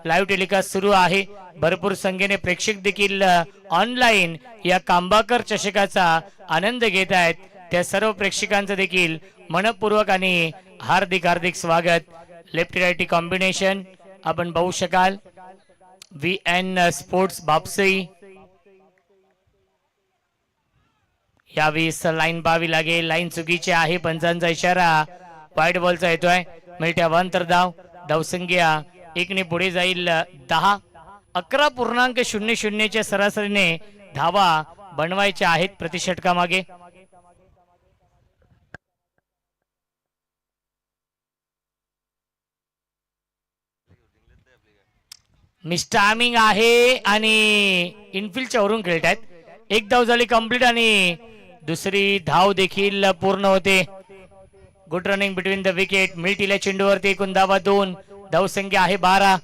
लाईव्ह टेलिकास्ट सुरू आहे. भरपूर संख्येने प्रेक्षक देखील ऑनलाईन या कांबाकर चषकाचा आनंद घेत आहेत. त्या सर्व प्रेक्षकांचं देखील मनपूर्वक आणि हार्दिक हार्दिक स्वागत. लेफ्ट राईटी कॉम्बिनेशन आपण पाहू शकाल. VN स्पोर्ट्स बापसई. यावेळेस लाईन पाहावी लागेल, लाईन चुकीची आहे. पंचांचा इशारा, वाईट बॉलचा येतोय. मिळत्या 1 धाव. धावसंख्या 1 ने पुढे जाईल. 10 11.00 च्या सरासरीने धावा बनवायच्या आहेत प्रति षटकामागे. मिस्टामिंग आहे आणि इनफिल्डच्या वरून खेळतायत. एक धाव झाली कंप्लीट आणि दुसरी धाव देखील पूर्ण होते. Good running between the wicket. मिळतील्या चेंडूवरती एकूण धावा 2. धावसंख्या आहे 12.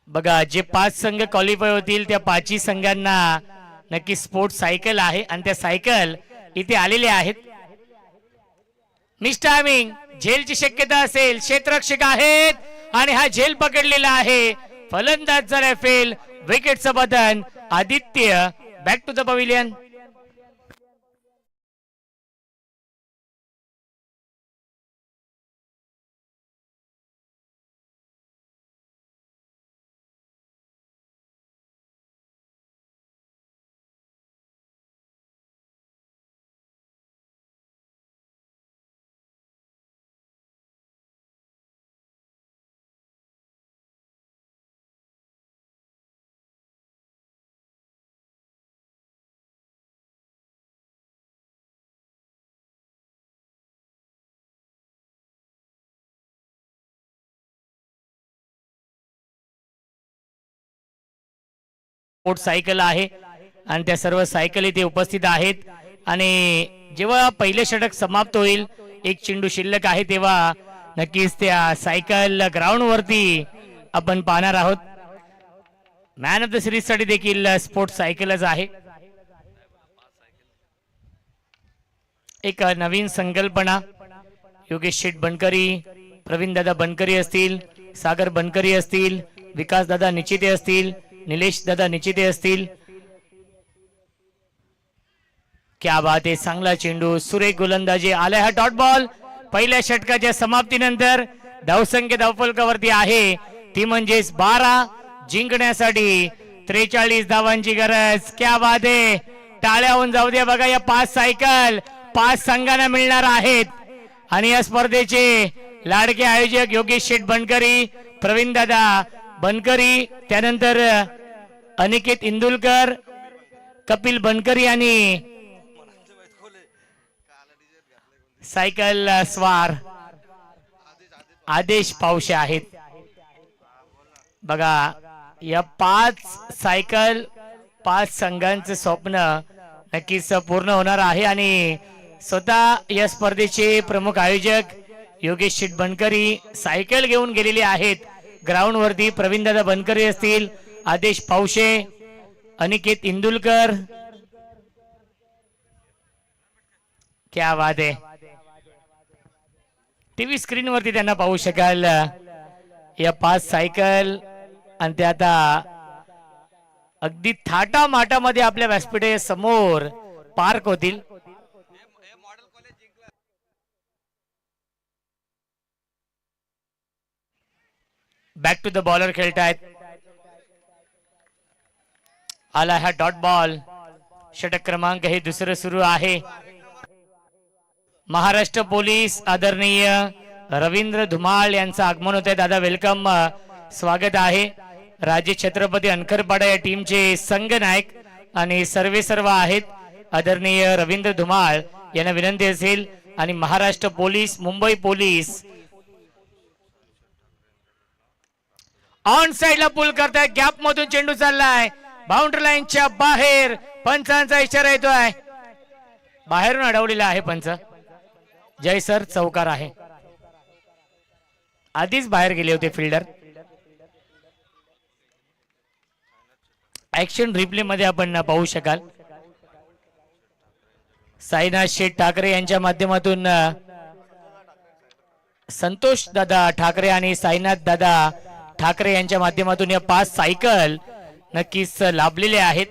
बघा, जे 5 संघ क्वालिफाय होतील त्या 5ही संघांना नक्की स्पोर्ट्स सायकल आहे आणि त्या सायकल इथे आलेल्या आहेत. मिस्टायमिंग, झेलची शक्यता असेल. क्षेत्ररक्षक आहेत आणि हा झेल पकडलेला आहे. फलंदाज झाला फेल. विकेटचं बदन. Aditya back to the pavilion. Sports cycle आहे आणि त्या सर्व सायकल इथे उपस्थित आहेत. आणि जेव्हा पहिले षटक समाप्त होईल, एक चेंडू शिल्लक आहे, तेव्हा नक्कीच त्या सायकल ग्राउंड वरती आपण पाहणार आहोत. मॅन ऑफ द सिरीज साठी देखील स्पोर्ट्स सायकलच आहे. एक नवीन संकल्पना. योगेश शेठ बनकरी, प्रवीण दादा बनकरी असतील, सागर बनकरी असतील, विकास दादा निचिते असतील, निलेश दादा निचिते असतील. क्या बात आहे, चांगला चेंडू, सुरेख गोलंदाजी, आलाय हा डॉट बॉल. पहिल्या षटकाच्या समाप्तीनंतर धावसंख्या धावफलकावरती आहे ती म्हणजेच 12. जिंकण्यासाठी 43 धावांची गरज. क्या बात आहे, टाळ्या होऊन जाऊ द्या. बघा या 5 सायकल 5 संघांना मिळणार आहेत. आणि या स्पर्धेचे लाडके आयोजक योगेश शेठ बनकरी, प्रवीण दादा बनकरी, त्यानंतर अनिकेत इंदुलकर, कपिल बनकरी आणि सायकल स्वार आदेश पावशे आहेत. बघा या 5 सायकल 5 संघांचं स्वप्न नक्कीच पूर्ण होणार आहे. आणि स्वतः या स्पर्धेचे प्रमुख आयोजक योगेश शेठ बनकरी सायकल घेऊन गेलेले आहेत ग्राउंड वरती. प्रवीण दादा बनकरी असतील, आदेश पावशे, अनिकेत इंदुलकर. क्या बात आहे, टीव्ही स्क्रीन वरती त्यांना पाहू शकाल या 5 सायकल. आणि ते आता अगदी थाटा माटामध्ये आपल्या व्यासपीठे समोर पार्क होतील. बॅक टू द बॉलर खेळतायत. आला हा डॉट बॉल. षटक क्रमांक हे दुसरं सुरू आहे. महाराष्ट्र पोलीस आदरणीय रवींद्र धुमाळ यांचं आगमन होत आहे. दादा वेलकम, स्वागत आहे. राजे छत्रपती अनखरपाडा या टीमचे संघ नायक आणि सर्व आहेत. आदरणीय रवींद्र धुमाळ यांना विनंती असेल. आणि Maharashtra police, Mumbai police on साइडला पुल करताय. गॅप मधून चेंडू चाललाय बाउंड्री लाईनच्या बाहेर. पंचांचा इशारा येतोय. बाहेरून अडवलेला आहे पंच. जय सर, चौकार आहे. आधीच बाहेर गेले होते फिल्डर. ऍक्शन रिप्ले मध्ये आपण पाहू शकाल. साईनाथ शेठ ठाकरे यांच्या माध्यमातून संतोष दादा ठाकरे आणि साईनाथ दादा ठाकरे यांच्या माध्यमातून या 5 सायकल नक्कीच लाभलेले आहेत.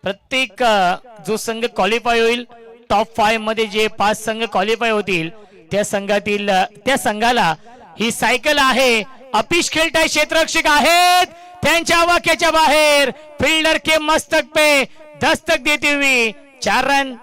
प्रत्येक जो संघ क्वालिफाय होईल, टॉप 5 मध्ये जे 5 संघ क्वालिफाय होतील त्या संघाला ही सायकल आहे. अपिश खेळताय, क्षेत्ररक्षक आहेत, त्यांच्या वाक्याच्या बाहेर. फिल्डर के मस्तक पे दस्तक देते हुए 4 रन.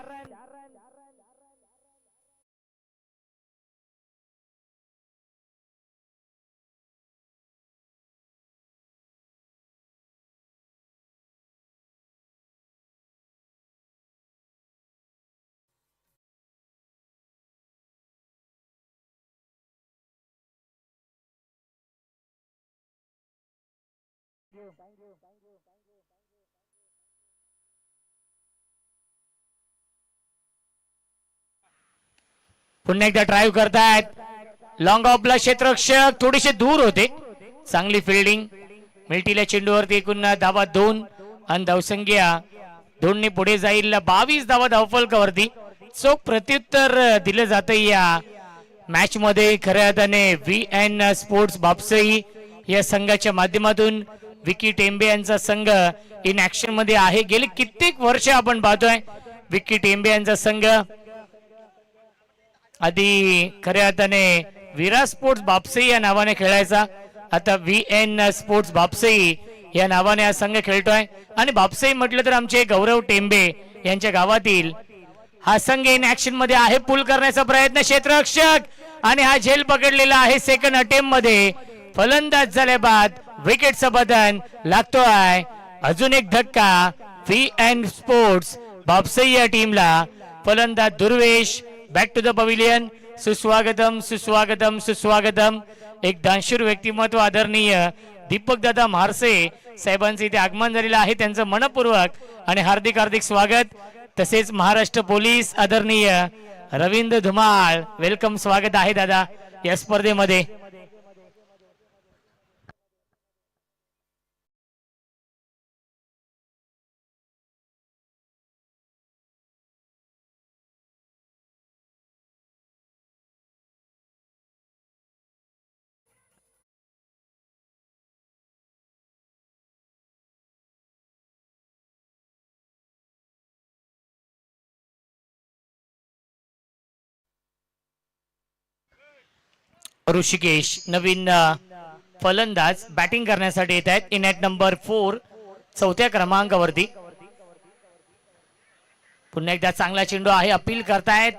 पुन्हा एकदा ड्राईव्ह करतायत. लॉंग ऑफला क्षेत्ररक्षक थोडेसे दूर होते. चांगली फिल्डिंग. मिल्टीला चेंडूवरती एकूण धावा 2 आणि धावसंख्या 2 ने पुढे जाईल. 22 धावा धावफलकावरती. चोख प्रत्युत्तर दिलं जातं या मॅच मध्ये. खऱ्या अर्थाने VN स्पोर्ट्स बापसई या संघाच्या माध्यमातून विकी टेंबे यांचा संघ इन ऍक्शन मध्ये आहे. गेली कित्येक वर्ष आपण पाहतोय विकी टेंबे यांचा संघ. आधी खऱ्या अर्थाने विरा स्पोर्ट्स बापसई या नावाने खेळायचा. आता VN स्पोर्ट्स बापसई या नावाने हा संघ खेळतोय. आणि बापसई म्हटलं तर आमचे गौरव टेंबे यांच्या गावातील हा संघ इन ऍक्शन मध्ये आहे. पुल करण्याचा प्रयत्न क्षेत्ररक्षक आणि हा झेल पकडलेला आहे सेकंड अटेम्प्ट मध्ये. फलंदाज झाल्या बाद विकेटचं बदन लागतोय. अजून एक धक्का VN स्पोर्ट्स बापसई या टीमला. फलंदाज Durvesh. Back to the pavilion. सुस्वागतम सुस्वागतम सुस्वागतम. एक दानशूर व्यक्तिमत्व आदरणीय दीपक दादा म्हारसे साहेबांचे इथे आगमन झालेलं आहे, त्यांचं मनपूर्वक आणि हार्दिक हार्दिक स्वागत. तसेच महाराष्ट्र पोलीस आदरणीय रवींद्र धुमाळ, वेलकम, स्वागत आहे दादा या स्पर्धेमध्ये. ऋषिकेश नवीन फलंदाज बॅटिंग करण्यासाठी येत आहेत. इन ॲट नंबर 4 चौथ्या क्रमांकावरती. पुन्हा एकदा चांगला चेंडू आहे, अपील करतायत,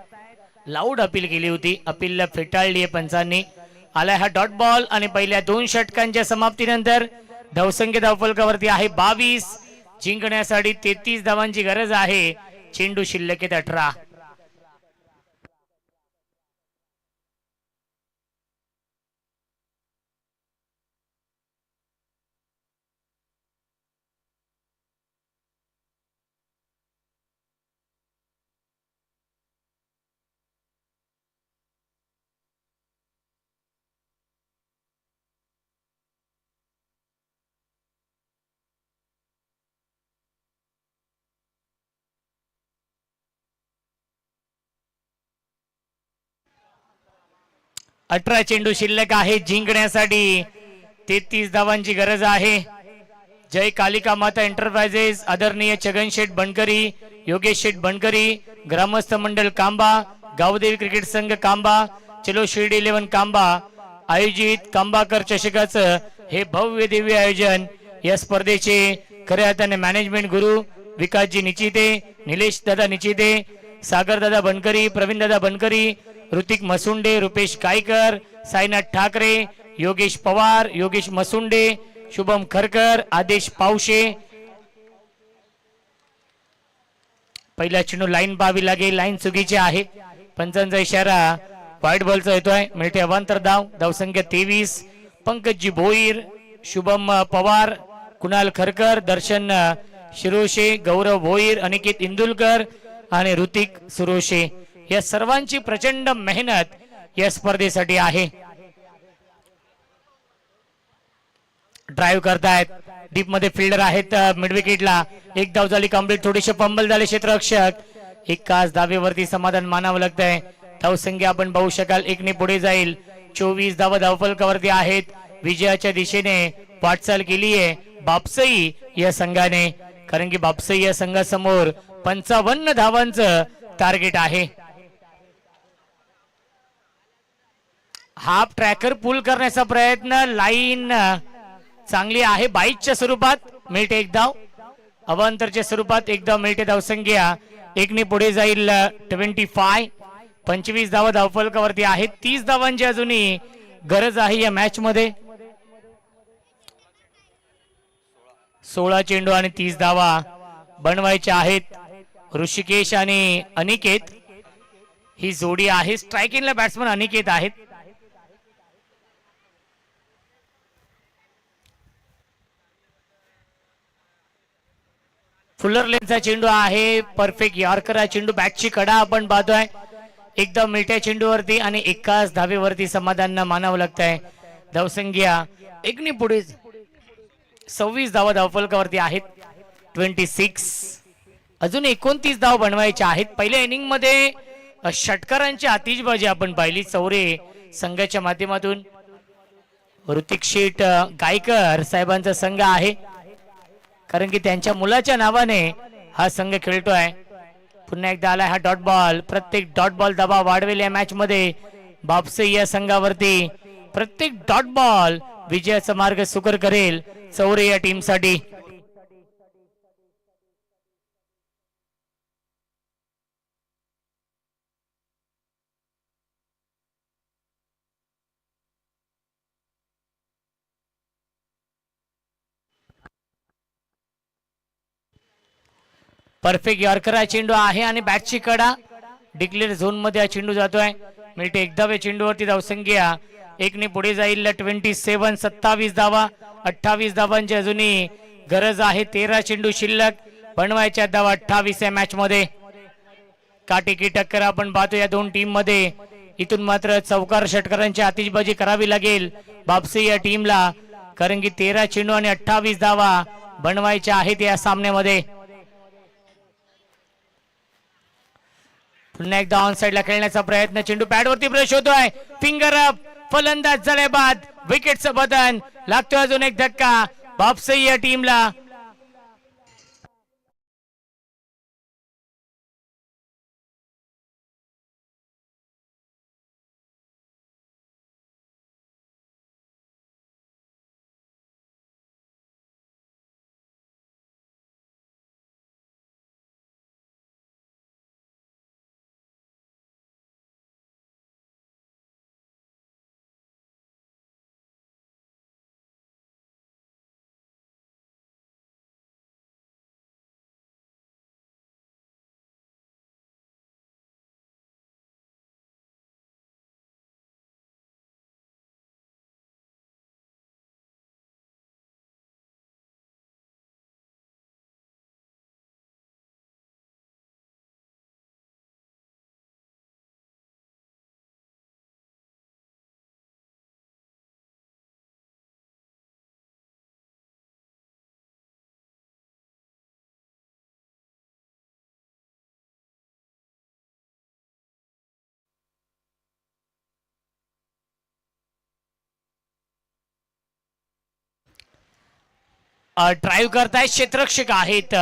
लाऊड अपील केली होती, अपील फेटाळली आहे पंचांनी. आलाय हा डॉट बॉल आणि पहिल्या 2 षटकांच्या समाप्तीनंतर धावसंख्या धावफलकावरती आहे 22. जिंकण्यासाठी 33 धावांची गरज आहे. चेंडू शिल्लक आहेत 18. 18 चेंडू शिल्लक आहे. जिंकण्यासाठी 33 धावांची गरज आहे. जय कालिका माता एंटरप्राइजेस आदरणीय छगन शेठ बनकरी, योगेश शेठ बनकरी, ग्रामस्थ मंडळ कांबा, गावदेवी क्रिकेट संघ कांबा, चलो शिर्डी 11 कांबा आयोजित कांबाकर चषकाचं हे भव्य दिव्य आयोजन. या स्पर्धेचे खऱ्या अर्थाने मॅनेजमेंट गुरु विकासजी निचिते, निलेश दादा निचिते, सागर दादा बनकरी, प्रवीण दादा बनकरी, ऋतिक मसुंडे, रुपेश गायकर, साईनाथ ठाकरे, योगेश पवार, योगेश मसुंडे, शुभम खरकर, आदेश पावशे. पहिला चेंडू लाईन पाहावी लागेल, लाईन चुकीची आहे. पंचांचा इशारा व्हाईट बॉलचा येतोय. मिळते अवांतर धाव, धावसंख्या 23. पंकजी भोईर, शुभम पवार, कुणाल खरकर, दर्शन शिरोशे, गौरव भोईर, अनिकेत इंदुलकर आणि ऋतिक सुरोशे या सर्वांची प्रचंड मेहनत या स्पर्धेसाठी आहे. ड्राईव्ह करतायत, डीप मध्ये फिल्डर आहेत मिड विकेटला. एक धाव झाली कंप्लीट, थोडीशी फंबल झाले क्षेत्ररक्षक. एकाच धावेवरती समाधान मानावं लागतंय. धावसंख्या आपण पाहू शकाल 1 ने पुढे जाईल. 24 धावा धावफलकावरती आहेत. विजयाच्या दिशेने वाटचाल केली आहे बापसई या संघाने, कारण की बापसई या संघासमोर 55 धावांचं टार्गेट आहे. हाफ ट्रॅकर पुल करण्याचा प्रयत्न, लाईन चांगली आहे. 22च्या स्वरूपात मिळते एक धाव, अवांतरच्या स्वरूपात एक धाव मिळते. धावसंख्या 1 ने पुढे जाईल 25. 25 धावा धावफलकावरती आहेत. 30 धावांची अजूनही गरज आहे या मॅच मध्ये. 16 चेंडू आणि 30 धावा बनवायच्या आहेत. ऋषिकेश आणि अनिकेत ही जोडी आहे. स्ट्रायकिंगला बॅट्समन अनिकेत आहेत. फुलर लेनचा चेंडू आहे, परफेक्ट यॉर्कर हा चेंडू. बॅटची कडा आपण पाहतोय एकदम मिठ्या चेंडूवरती आणि एकाच धावेवरती समाधान मानावं लागतंय. धावसंख्या 1 ने पुढे 26 धावा धावफलकावरती आहेत. 26 अजून 29 धाव बनवायच्या आहेत. पहिल्या इनिंग मध्ये षटकारांची आतिषबाजी आपण पाहिली चौरे संघाच्या माध्यमातून. ऋतिक शेठ गायकर साहेबांचा संघ आहे, कारण की त्यांच्या मुलाच्या नावाने हा संघ खेळतोय. पुन्हा एकदा आलाय हा डॉट बॉल. प्रत्येक डॉट बॉल दबाव वाढवेल या मॅच मध्ये बापसई या संघावरती. प्रत्येक डॉट बॉल विजयाचा मार्ग सुकर करेल चौरे या टीम साठी. परफेक्ट यॉर्कर हा चेंडू आहे आणि बॅटची कडा डिक्लेअर झोन मध्ये हा चेंडू जातोय. मिळते एकदा या चेंडूवरती धावसंख्या एकने पुढे जाईल 27 27 धावा 28 धावांची अजूनही गरज आहे 13 चेंडू शिल्लक बनवायच्या धावा 28 या मॅच मध्ये काटेकी टक्कर आपण पाहतो या दोन टीम मध्ये इथून मात्र चौकार षटकारांची आतिषबाजी करावी लागेल बापसे या टीमला कारण की 13 चेंडू आणि 28 धावा बनवायच्या आहेत या सामन्यामध्ये पुन्हा एकदा ऑन साइडला खेळण्याचा प्रयत्न चेंडू पॅडवरती प्रवेश होतोय फिंगर अप फलंदाज झाले बाद विकेटचं बदन लागतोय अजून एक धक्का बापसे या टीमला ड्राईव्ह करतायत क्षेत्ररक्षक आहेत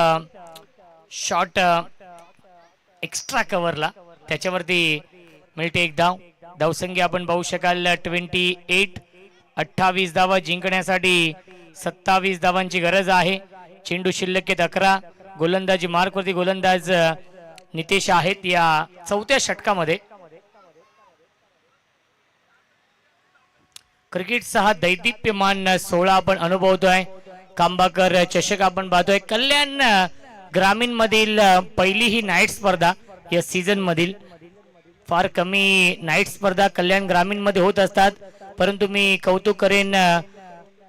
शॉट एक्स्ट्रा कव्हरला त्याच्यावरती मिळते एक धाव धावसंख्या आपण पाहू शकाल 28 28 धावा जिंकण्यासाठी 27 धावांची गरज आहे चेंडू शिल्लक 11 गोलंदाजी मार्कवरती गोलंदाज नितेश आहेत या चौथ्या षटकामध्ये क्रिकेटचा हा दैदिप्यमान सोहळा आपण अनुभवतोय कांबाकर चषक आपण पाहतोय कल्याण ग्रामीण मधील पहिली ही नाईट स्पर्धा या सीझन मधील फार कमी नाईट स्पर्धा कल्याण ग्रामीण मध्ये होत असतात परंतु मी कौतुक करेन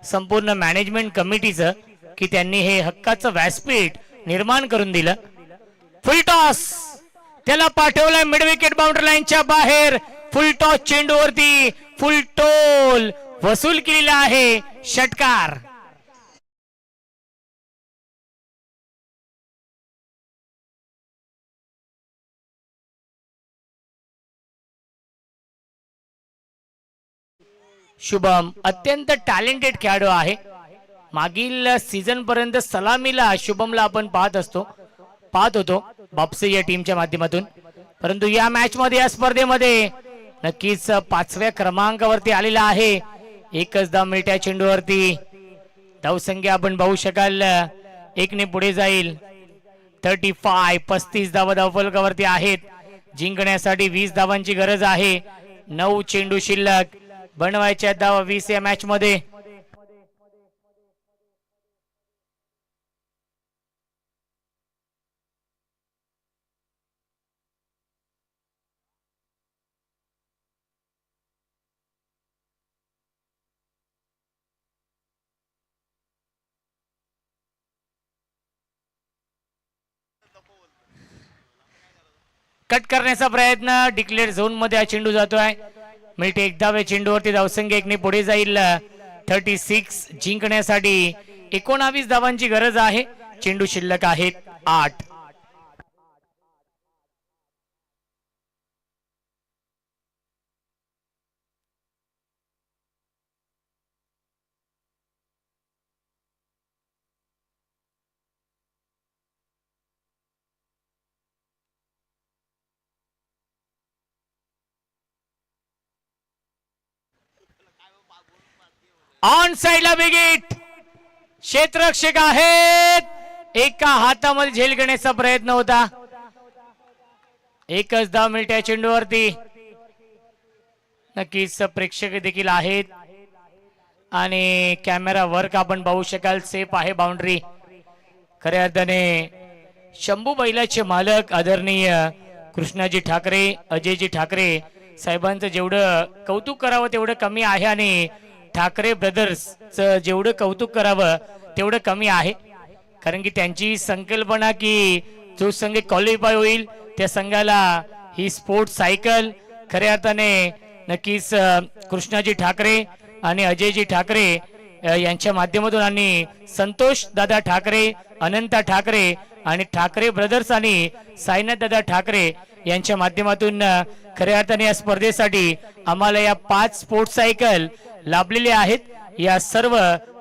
संपूर्ण मॅनेजमेंट कमिटीचं की त्यांनी हे हक्काचं व्यासपीठ निर्माण करून दिलं फुल टॉस त्याला पाठवलाय मिड विकेट बाउंड्री लाईनच्या बाहेर फुल टॉस चेंडूवरती फुल टोल वसूल केलेला आहे षटकार शुभम अत्यंत टॅलेंटेड खेळाडू आहे मागील सीझन पर्यंत सलामीला शुभमला आपण पाहत होतो बापसे या टीमच्या माध्यमातून परंतु या मॅच मध्ये या स्पर्धेमध्ये नक्कीच 5व्या क्रमांकावरती आलेला आहे एकच धाव मिळत्या चेंडूवरती धावसंख्या आपण पाहू शकाल एकने पुढे जाईल 35 धावा धावफलकावरती आहेत जिंकण्यासाठी 20 धावांची गरज आहे 9 चेंडू शिल्लक बनवायच्या धावा 20 या मॅच मध्ये कट करण्याचा प्रयत्न डिक्लेअर झोन मध्ये हा चेंडू जातोय मिळते एक धाव चेंडूवरती धावसंख्या एकने पुढे जाईल 36 जिंकण्यासाठी 19 धावांची गरज आहे चेंडू शिल्लक आहेत 8 ऑन साइडला विकेट क्षेत्ररक्षक आहेत एका हातामध्ये झेल घेण्याचा प्रयत्न होता एकच धाव मिळते चेंडूवरती नक्कीच प्रेक्षक देखील आहेत आणि कॅमेरा वर्क आपण पाहू शकाल सेफ आहे बाउंड्री खऱ्या अर्थाने शंभू बैलाचे मालक आदरणीय कृष्णाजी ठाकरे अजयजी ठाकरे साहेबांचं जेवढं कौतुक करावं तेवढं कमी आहे आणि ठाकरे ब्रदर्सचं जेवढं कौतुक करावं तेवढं कमी आहे. कारण की त्यांची संकल्पना की जो संघ क्वालिफाय होईल त्या संघाला ही स्पोर्ट्स सायकल खऱ्या अर्थाने नक्कीच कृष्णाजी ठाकरे आणि अजयजी ठाकरे यांच्या माध्यमातून आणि संतोष दादा ठाकरे, अनंता ठाकरे आणि ठाकरे ब्रदर्स आणि साईनाथ दादा ठाकरे यांच्या माध्यमातून खऱ्या अर्थाने या स्पर्धेसाठी आम्हाला या 5 स्पोर्ट्स सायकल लाभलेले आहेत. या सर्व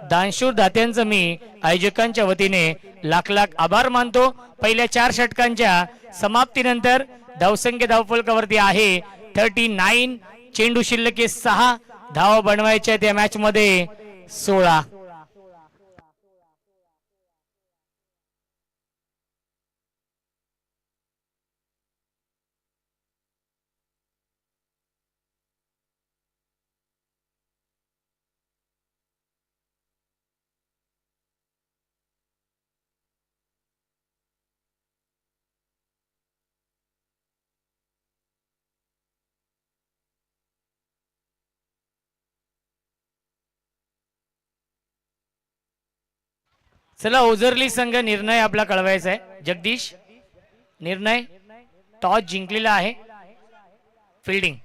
दानशूर दात्यांचं मी आयोजकांच्या वतीने लाख लाख आभार मानतो. पहिल्या 4 षटकांच्या समाप्तीनंतर धावसंख्या धावफलकावरती आहे 39. चेंडू शिल्लक 6 धावा बनवायच्या त्या मॅच मध्ये 16. चला ओझरली संघ निर्णय आपला कळवायचा आहे. जगदीश, निर्णय टॉस जिंकलेला आहे. फिल्डिंग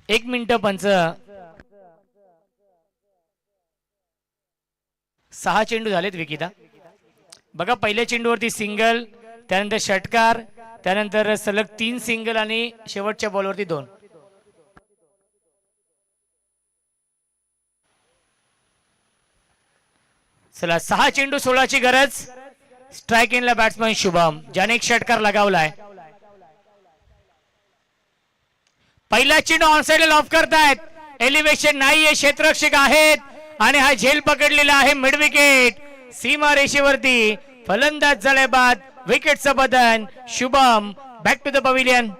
1 मिनिट पंच. 6 चेंडू झालेत विकिता. बघा पहिल्या चेंडूवरती सिंगल, त्यानंतर षटकार, त्यानंतर सलग 3 सिंगल आणि शेवटच्या बॉलवरती 2. चला 6 चेंडू 16 ची गरज. स्ट्राइक इनला बॅट्समन शुभम ज्याने एक षटकार लगावलाय. पहिला चेंडू ऑनसाइड लॉफ करतायत. एलिव्हेशन नाहीये, क्षेत्ररक्षक आहेत आणि हा झेल पकडलेला आहे. मिड विकेट सीमा रेषेवरती फलंदाज झाल्या बाद विकेटचं बदन. Shubham back to the pavilion.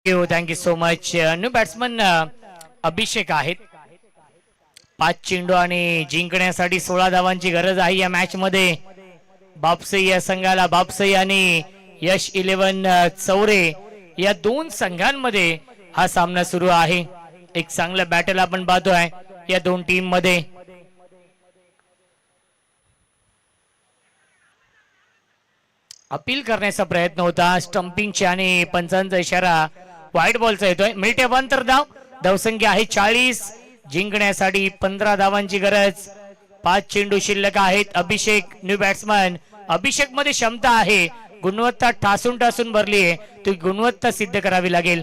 Thank you so much. New batsman Abhishek आहेत. 5 चेंडू आणि जिंकण्यासाठी 16 धावांची गरज आहे या मॅच मध्ये. बापसई या संघाला, बापसई आणि यश 11 चौरे या 2 संघांमध्ये हा सामना सुरू आहे. एक चांगला बॅटल आपण पाहतोय या 2 टीम मध्ये. अपील करण्याचा प्रयत्न होता स्टंपिंगचे आणि पंचांचा इशारा व्हाईट बॉलचा येतोय. मिनिटे 1 तर धावसंख्या आहे 40. जिंकण्यासाठी 15 धावांची गरज. 5 चेंडू शिल्लक आहेत. अभिषेक न्यू बॅट्समन. अभिषेक मध्ये क्षमता आहे, गुणवत्ता ठासून ठासून भरली आहे, ती गुणवत्ता सिद्ध करावी लागेल.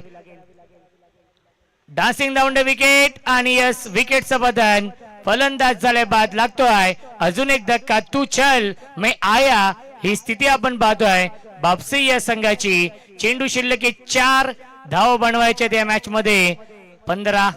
डान्सिंग डाऊन द विकेट आणि यस विकेटचं बदन. फलंदाज झाल्या बाद लागतोय अजून एक धक्का. तू चल मैं आया ही स्थिती आपण पाहतोय बापसी या संघाची. चेंडू शिल्लक 4 धाव बनवायचे त्या मॅच मध्ये 15.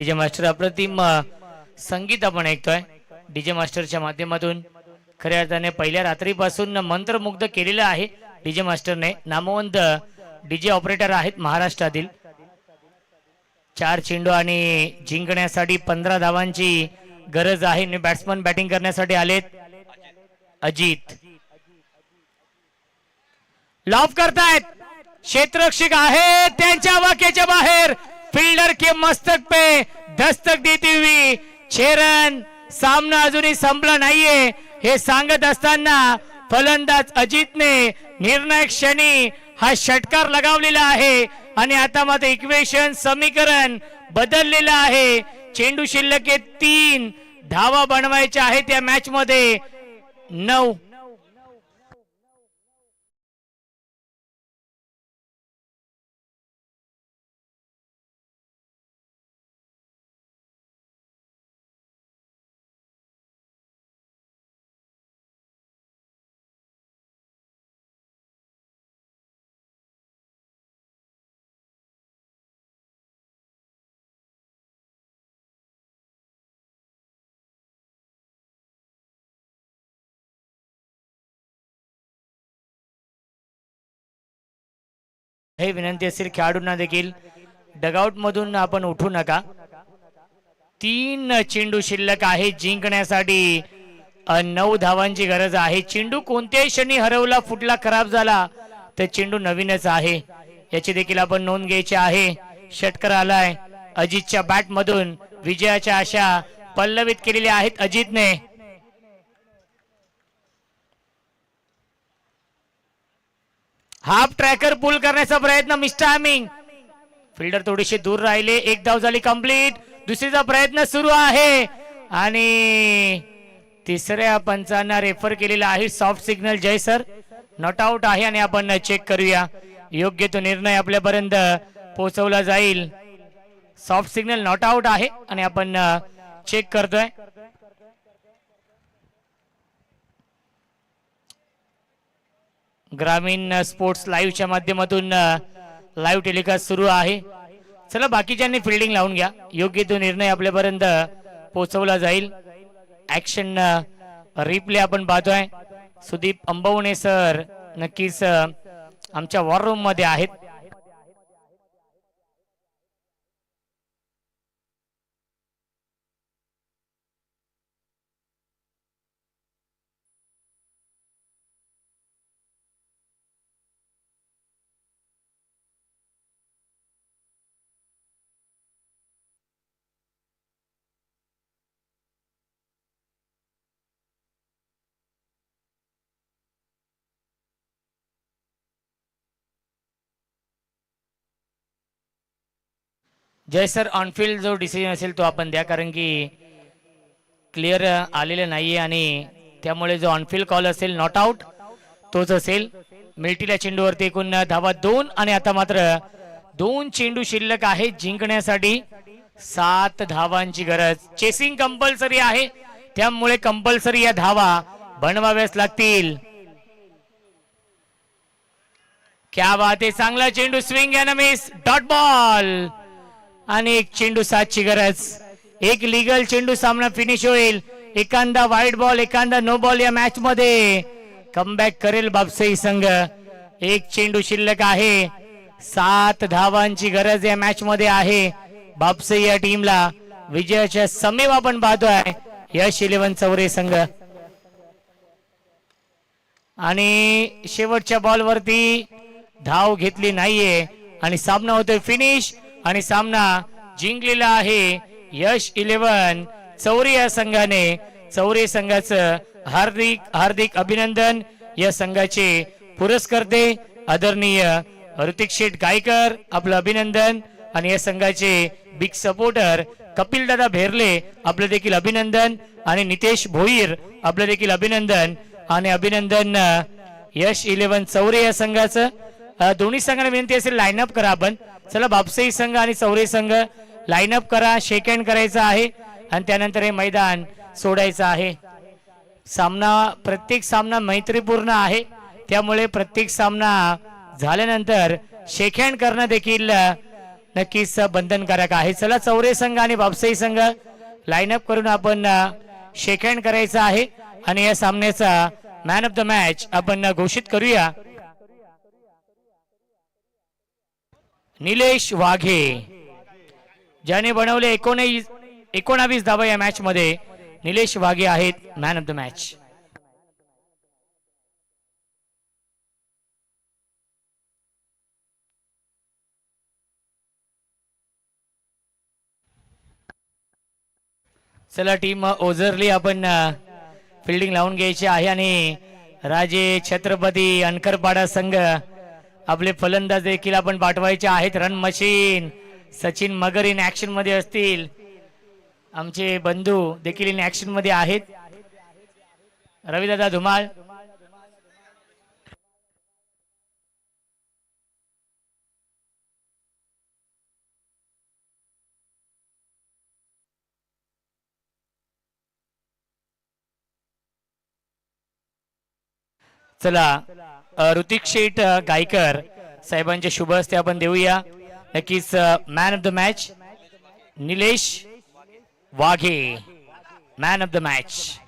डीजे मास्टर अप्रतिम संगीत आपण ऐकतोय डीजे मास्टरच्या माध्यमातून. खऱ्या अर्थाने पहिल्या रात्रीपासून मंत्रमुग्ध केलेलं आहे डीजे मास्टरने. नामवंत डीजे ऑपरेटर आहेत महाराष्ट्रातील. 4 चेंडू आणि जिंकण्यासाठी 15 धावांची गरज आहे. बॅट्समन बॅटिंग करण्यासाठी आलेत. अजित लॉफ करतायत. क्षेत्ररक्षक आहे त्यांच्या वाक्याच्या बाहेर, फिल्डर के मस्तक पे दस्तक देती हुई 6 रन. सामना अजूनही संपला नाहीये हे सांगत असताना फलंदाज अजितने निर्णायक क्षणी हा षटकार लगावलेला आहे आणि आता मात्र इक्वेशन समीकरण बदललेलं आहे. चेंडू शिल्लक 3 धावा बनवायच्या आहेत या मॅच मध्ये. 9 हे विनंती असेल खेळाडूंना देखील डगआउट मधून आपण उठू नका. 3 चेंडू शिल्लक आहे जिंकण्यासाठी. 9 धावांची गरज आहे. चेंडू कोणत्याही क्षणी हरवला, फुटला, खराब झाला तर चेंडू नवीनच आहे याची देखील आपण नोंद घ्यायची आहे. षटकार आलाय अजितच्या बॅट मधून. विजयाच्या आशा पल्लवित केलेल्या आहेत अजितने. हाफ ट्रॅकर पुल करण्याचा प्रयत्न, मिस्टायमिंग. फिल्डर थोडीशी दूर राहिले. 1 धाव झाली कंप्लीट. दुसरीचा प्रयत्न सुरू आहे आणि तिसऱ्या पंचांना रेफर केलेला आहे soft signal. Jay sir, not out आहे आणि आपण चेक करूया. योग्य तो निर्णय आपल्यापर्यंत पोहोचवला जाईल. सॉफ्ट सिग्नल नॉट आउट आहे आणि आपण चेक करतोय. ग्रामीण स्पोर्ट्स लाईव्हच्या माध्यमातून लाईव्ह टेलिकास्ट सुरू आहे. चला बाकीच्यांनी फिल्डिंग लावून घ्या. योग्य तो निर्णय आपल्यापर्यंत पोहोचवला जाईल. ऍक्शन रिप्ले आपण पाहतोय. सुदीप अंबवणे सर नक्कीच आमच्या वॉर रूम मध्ये आहेत. जय सर, ऑनफिल्ड जो डिसिजन असेल तो आपण द्या, कारण की क्लिअर आलेलं नाहीये आणि त्यामुळे जो ऑनफिल्ड कॉल असेल नॉट आउट तोच असेल. मिल्टीला चेंडूवरती एकूण धावा 2 आणि आता मात्र 2 चेंडू शिल्लक आहे जिंकण्यासाठी. 7 धावांची गरज. चेसिंग कंपल्सरी आहे त्यामुळे कंपल्सरी या धावा बनवाव्याच लागतील. क्या बात आहे, चांगला चेंडू, swing and miss, dot ball आणि 1 चेंडू 7ची गरज. 1 लिगल चेंडू सामना फिनिश होईल. एखादा वाईट बॉल, एखादा नो बॉल या मॅच मध्ये कमबॅक करेल बापसाई संघ. 1 चेंडू शिल्लक आहे. 7 धावांची गरज या मॅच मध्ये आहे बापसाई या टीमला. विजयाच्या समीप आपण पाहतोय यश 11 चौरे संघ आणि शेवटच्या बॉल वरती धाव घेतली नाहीये आणि सामना होतोय फिनिश आणि सामना जिंकलेला आहे यश 11 चौरे या संघाने. चौरे संघाचं हार्दिक हार्दिक अभिनंदन. या संघाचे पुरस्कर्ते आदरणीय ऋतिक शेठ गायकर आपलं अभिनंदन आणि या संघाचे बिग सपोर्टर कपिल दादा भेरले आपलं देखील अभिनंदन आणि नितेश भोईर आपलं देखील अभिनंदन आणि अभिनंदन यश 11 चौरे या संघाचं. दोन्ही संघांना विनंती असेल लाईनअप करा आपण. चला बापसाई संघ आणि चौरे संघ लाईनअप करा. शेक हँड करायचा आहे आणि त्यानंतर हे मैदान सोडायचं आहे. प्रत्येक सामना मैत्रीपूर्ण आहे त्यामुळे प्रत्येक सामना झाल्यानंतर शेक हँड करणं देखील नक्कीच बंधनकारक आहे. चला चौरे संघ आणि बापसाई संघ लाईनअप करून आपण शेक हँड करायचा आहे आणि या सामन्याचा मॅन ऑफ द मॅच आपण घोषित करूया. निलेश वाघे ज्याने बनवले 19 धावा या मॅच मध्ये निलेश वाघे आहेत मॅन ऑफ द मॅच. चला टीम ओझरली आपण फिल्डिंग लावून घ्यायची आहे आणि राजे छत्रपती अनकरपाडा संघ आपले फलंदाज देखील आपण पाठवायचे आहेत. Run machine Sachin Magar in action मध्ये असतील. आमचे बंधू देखील इन ऍक्शन मध्ये आहेत. रविदादा धुमाळ चला ऋतिक शेठ गायकर साहेबांच्या शुभ हस्ते आपण देऊया. नक्कीच man of the match Nilesh Wahge man of the match.